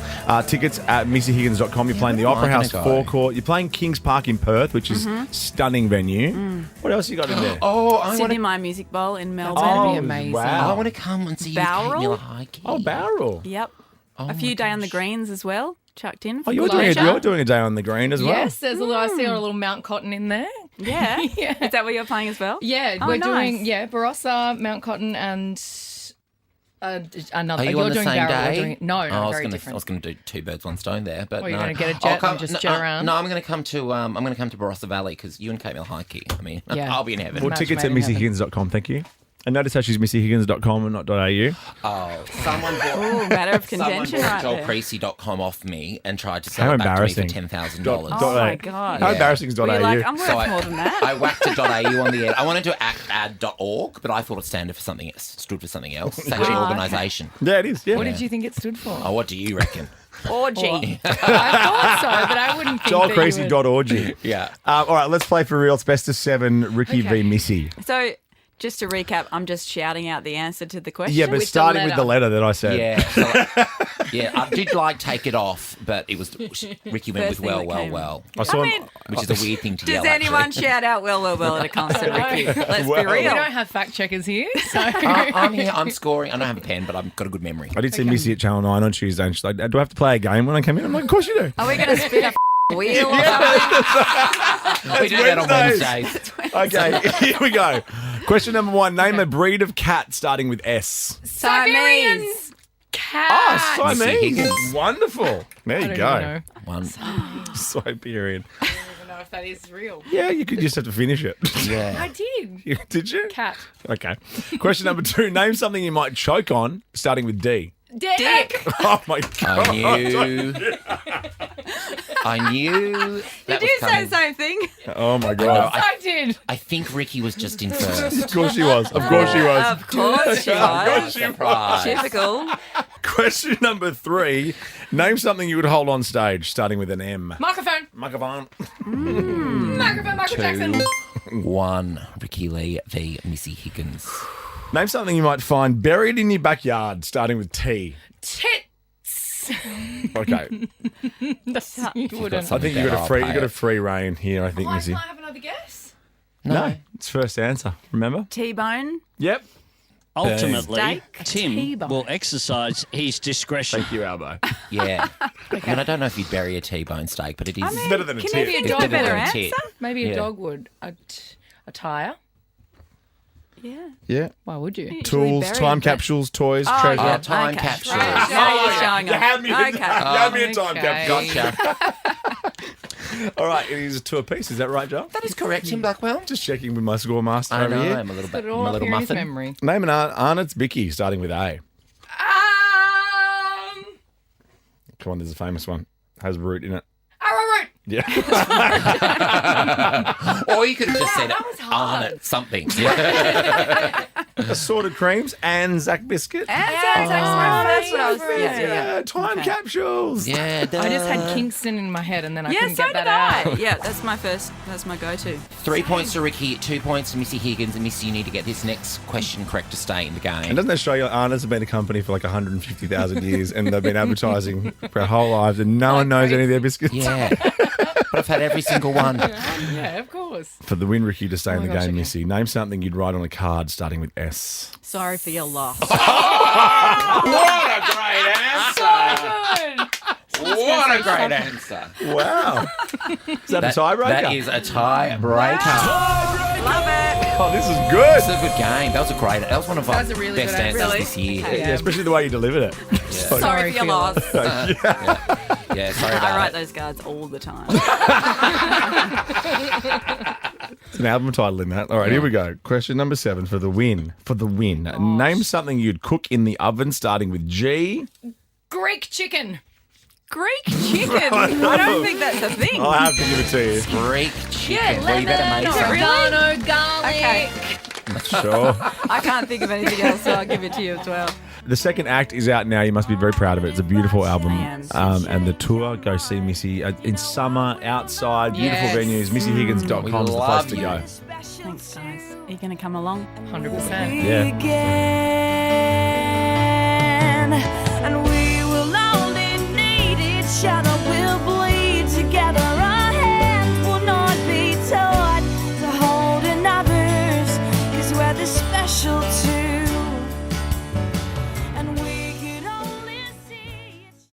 Speaker 1: Tickets at missyhiggins.com. You're playing the
Speaker 3: where am
Speaker 1: Opera
Speaker 3: I
Speaker 1: House
Speaker 3: gonna go?
Speaker 1: forecourt. You're playing Kings Park in Perth, which is stunning venue. What else you got in there?
Speaker 3: Oh, I want
Speaker 16: Sydney
Speaker 3: to.
Speaker 16: My Music Bowl in Melbourne.
Speaker 2: That'd be amazing.
Speaker 1: Wow.
Speaker 3: I want to come and see you,
Speaker 16: Barrel?
Speaker 3: Kate Miller Highkey.
Speaker 1: Oh, Barrel.
Speaker 16: Yep.
Speaker 3: Oh
Speaker 16: A few
Speaker 3: my
Speaker 16: Day on the
Speaker 3: gosh.
Speaker 16: Greens as well, chucked in.
Speaker 1: Oh, you're doing a day on the green as well.
Speaker 2: Yes, there's a little. I see a little Mount Cotton in there.
Speaker 16: Yeah.
Speaker 2: Yeah.
Speaker 16: Is that what you're playing as well?
Speaker 2: Yeah,
Speaker 16: Oh,
Speaker 2: we're
Speaker 16: nice.
Speaker 2: doing Barossa, Mount Cotton, and another.
Speaker 3: Are you
Speaker 2: You're
Speaker 3: on the
Speaker 2: doing
Speaker 3: same
Speaker 2: Barrel.
Speaker 3: day?
Speaker 2: We're doing, no,
Speaker 3: Oh, I was
Speaker 2: very
Speaker 3: gonna,
Speaker 2: different.
Speaker 3: I was going to do 2 birds, 1 stone there, but
Speaker 2: Oh, you're
Speaker 3: no.
Speaker 2: gonna get a
Speaker 3: I'll
Speaker 2: jet and just jet around?
Speaker 3: No, I'm going to come to Barossa Valley because you and Kate Miller Highkey. I mean,
Speaker 2: Yeah.
Speaker 3: I'll be in heaven.
Speaker 1: Well,
Speaker 2: Match
Speaker 1: tickets
Speaker 2: made
Speaker 1: at
Speaker 2: in heaven.
Speaker 1: missyhiggins.com. Thank you. And notice how she's MissyHiggins.com and not .au.
Speaker 3: Oh, someone bought,
Speaker 16: Ooh, matter of contention right there.
Speaker 3: JoelCreasy.com off me and tried to sell
Speaker 1: How
Speaker 3: it back to me for
Speaker 1: embarrassing.
Speaker 3: $10,000.
Speaker 16: Oh, my God.
Speaker 1: How embarrassing is .au?
Speaker 16: Were you like, I'm worth more than that?
Speaker 3: I whacked a .au on the end. I wanted to add .org, but I thought it stood for something else. It's actually an organisation.
Speaker 1: Yeah, it is. Yeah.
Speaker 2: What did you think it stood for?
Speaker 3: Oh, what do you reckon?
Speaker 16: Orgy.
Speaker 2: I thought so, but I wouldn't think
Speaker 1: JoelCreasy.org.
Speaker 3: Yeah.
Speaker 1: All right, let's play for real. It's best of 7, Ricky v Missy.
Speaker 16: So, just to recap, I'm just shouting out the answer to the question.
Speaker 1: Yeah, but starting with the letter that I said.
Speaker 3: Yeah. I did take it off, but it was Ricky went
Speaker 16: First
Speaker 3: with
Speaker 16: thing
Speaker 3: well.
Speaker 1: I mean,
Speaker 3: which is a weird thing to
Speaker 16: Does
Speaker 3: yell.
Speaker 16: anyone shout out well at a concert, Ricky? Let's be real.
Speaker 2: We don't have fact checkers here, so
Speaker 3: I'm here. I'm scoring. I don't have a pen, but I've got a good memory.
Speaker 1: I did see Missy at Channel 9 on Tuesday, and she's like, do I have to play a game when I come in? I'm like, of course you do.
Speaker 16: Are we going to spin a wheel?
Speaker 3: We do that on Wednesdays.
Speaker 1: Okay, here we go. Question number 1. Name a breed of cat starting with S.
Speaker 16: Siamese.
Speaker 2: Cat.
Speaker 1: Oh,
Speaker 3: Missy
Speaker 1: Siamese.
Speaker 3: Higgins.
Speaker 1: Wonderful. There you go.
Speaker 3: One.
Speaker 1: Siberian.
Speaker 2: I don't even know if that is real.
Speaker 1: Yeah, you could just have to finish it.
Speaker 3: Yeah.
Speaker 2: I did.
Speaker 1: Did you?
Speaker 2: Cat.
Speaker 1: Okay. Question number 2. Name something you might choke on starting with D.
Speaker 2: Dick.
Speaker 1: Oh, my God.
Speaker 3: I knew.
Speaker 16: Did you say the same thing?
Speaker 1: Oh, my God.
Speaker 2: I did.
Speaker 3: I think Ricky was just in first.
Speaker 1: Of course she was. Of course she was.
Speaker 16: Of course she was.
Speaker 3: Surprise.
Speaker 16: Typical.
Speaker 1: Question number 3. Name something you would hold on stage starting with an M.
Speaker 2: Microphone.
Speaker 1: Microphone.
Speaker 2: Microphone. Michael Jackson.
Speaker 3: 1. Ricky Lee v Missy Higgins.
Speaker 1: Name something you might find buried in your backyard starting with T.
Speaker 2: Tits.
Speaker 1: Okay.
Speaker 2: You wouldn't.
Speaker 1: I think you got a free reign here, I think, Missy.
Speaker 2: Can I have another guess?
Speaker 1: No. It's first answer. Remember?
Speaker 16: T-bone.
Speaker 1: Yep.
Speaker 17: Ultimately,
Speaker 16: Steak.
Speaker 17: Tim
Speaker 2: T-bone.
Speaker 17: will exercise his discretion.
Speaker 1: Thank you, Albo.
Speaker 3: Yeah. I mean, I don't know if you'd bury a T-bone steak, but it is.
Speaker 1: It's better than a
Speaker 2: Can
Speaker 1: tit.
Speaker 2: maybe a
Speaker 3: It's
Speaker 2: dog
Speaker 3: better
Speaker 16: better
Speaker 3: than a
Speaker 16: answer?
Speaker 3: tit.
Speaker 2: Maybe a
Speaker 3: Yeah.
Speaker 2: dog would. A tire.
Speaker 16: Yeah.
Speaker 1: Yeah.
Speaker 2: Why would you?
Speaker 1: Tools,
Speaker 16: bury
Speaker 1: time
Speaker 16: it.
Speaker 1: capsules, toys,
Speaker 16: Oh,
Speaker 1: treasure.
Speaker 16: yeah.
Speaker 3: Time
Speaker 16: Okay.
Speaker 3: capsule.
Speaker 16: Right.
Speaker 1: Oh,
Speaker 16: You're showing
Speaker 1: you
Speaker 16: off.
Speaker 1: had me. You
Speaker 16: Okay.
Speaker 1: had me a time
Speaker 2: Okay.
Speaker 1: capsule.
Speaker 3: Gotcha.
Speaker 1: All right, it is 2 apiece. Is that right, Joe?
Speaker 3: That is correct, Tim Blackwell.
Speaker 1: Just checking with my score master
Speaker 3: I
Speaker 1: over
Speaker 3: know.
Speaker 1: here.
Speaker 3: I'm a little bit.
Speaker 2: Put it
Speaker 3: I'm
Speaker 2: all
Speaker 3: a
Speaker 2: up
Speaker 3: little
Speaker 2: here in his
Speaker 3: muffin.
Speaker 2: memory.
Speaker 1: Name an Arnott's Bicky starting with A. Come on, there's a famous one. Has root in it.
Speaker 2: Arrowroot.
Speaker 1: Yeah.
Speaker 3: Or you could have just said
Speaker 2: that was hard.
Speaker 3: Arnott something.
Speaker 1: Assorted creams and Zac Biscuit.
Speaker 16: That's what I was.
Speaker 1: Yeah, time capsules.
Speaker 3: Yeah.
Speaker 2: I just had Kingston in my head and then I
Speaker 16: Yeah,
Speaker 2: couldn't
Speaker 16: so
Speaker 2: get
Speaker 16: did
Speaker 2: that
Speaker 16: I.
Speaker 2: out.
Speaker 16: Yeah, that's my first. That's my go-to.
Speaker 3: 3 points to Ricky, 2 points to Missy Higgins, and Missy, you need to get this next question correct to stay in the
Speaker 1: And
Speaker 3: game.
Speaker 1: doesn't that show you Arnott's have been a company for like 150,000 years and they've been advertising for their whole lives and no one knows any of their biscuits?
Speaker 3: Yeah. But I've had every single one.
Speaker 2: Yeah, of course.
Speaker 1: For the win, Ricky, to stay in the
Speaker 2: gosh,
Speaker 1: game,
Speaker 2: okay.
Speaker 1: Missy, name something you'd write on a card starting with S.
Speaker 16: Sorry for your loss.
Speaker 3: What a great answer! What a great answer!
Speaker 1: Wow. Is that a tiebreaker?
Speaker 3: That is a tiebreaker.
Speaker 16: Love it.
Speaker 1: Oh, this is good.
Speaker 3: It's a good game. That was one of our
Speaker 2: That was a really
Speaker 3: best
Speaker 2: good
Speaker 3: answers
Speaker 2: answer.
Speaker 3: this year.
Speaker 2: Really?
Speaker 1: Yeah, especially the way you delivered it.
Speaker 16: Sorry for your loss.
Speaker 3: Yeah, sorry about
Speaker 16: I write
Speaker 3: it.
Speaker 16: those cards all the time.
Speaker 1: It's an album title in that. All right, here we go. Question number 7 for the win. Name something you'd cook in the oven starting with G.
Speaker 2: Greek chicken.
Speaker 16: Greek chicken. I don't think that's a thing.
Speaker 1: I'll have to give it to you.
Speaker 3: Greek chicken.
Speaker 2: Yeah,
Speaker 3: Well, you better make some.
Speaker 2: oregano, garlic.
Speaker 16: Okay.
Speaker 1: Sure.
Speaker 16: I can't think of anything else, so I'll give it to you as well.
Speaker 1: The second act is out now. You must be very proud of it. It's a beautiful album.
Speaker 16: Man.
Speaker 1: And the tour, go see Missy in summer, outside, beautiful
Speaker 2: Yes.
Speaker 1: venues. MissyHiggins.com is the place
Speaker 3: love
Speaker 1: to
Speaker 3: you.
Speaker 1: go.
Speaker 16: Thanks, guys. Are you going to come along?
Speaker 2: 100%.
Speaker 1: Yeah.
Speaker 15: And we will only need each other. We'll bleed together. Our hands will not be taught to hold another's, 'cause we're the special two.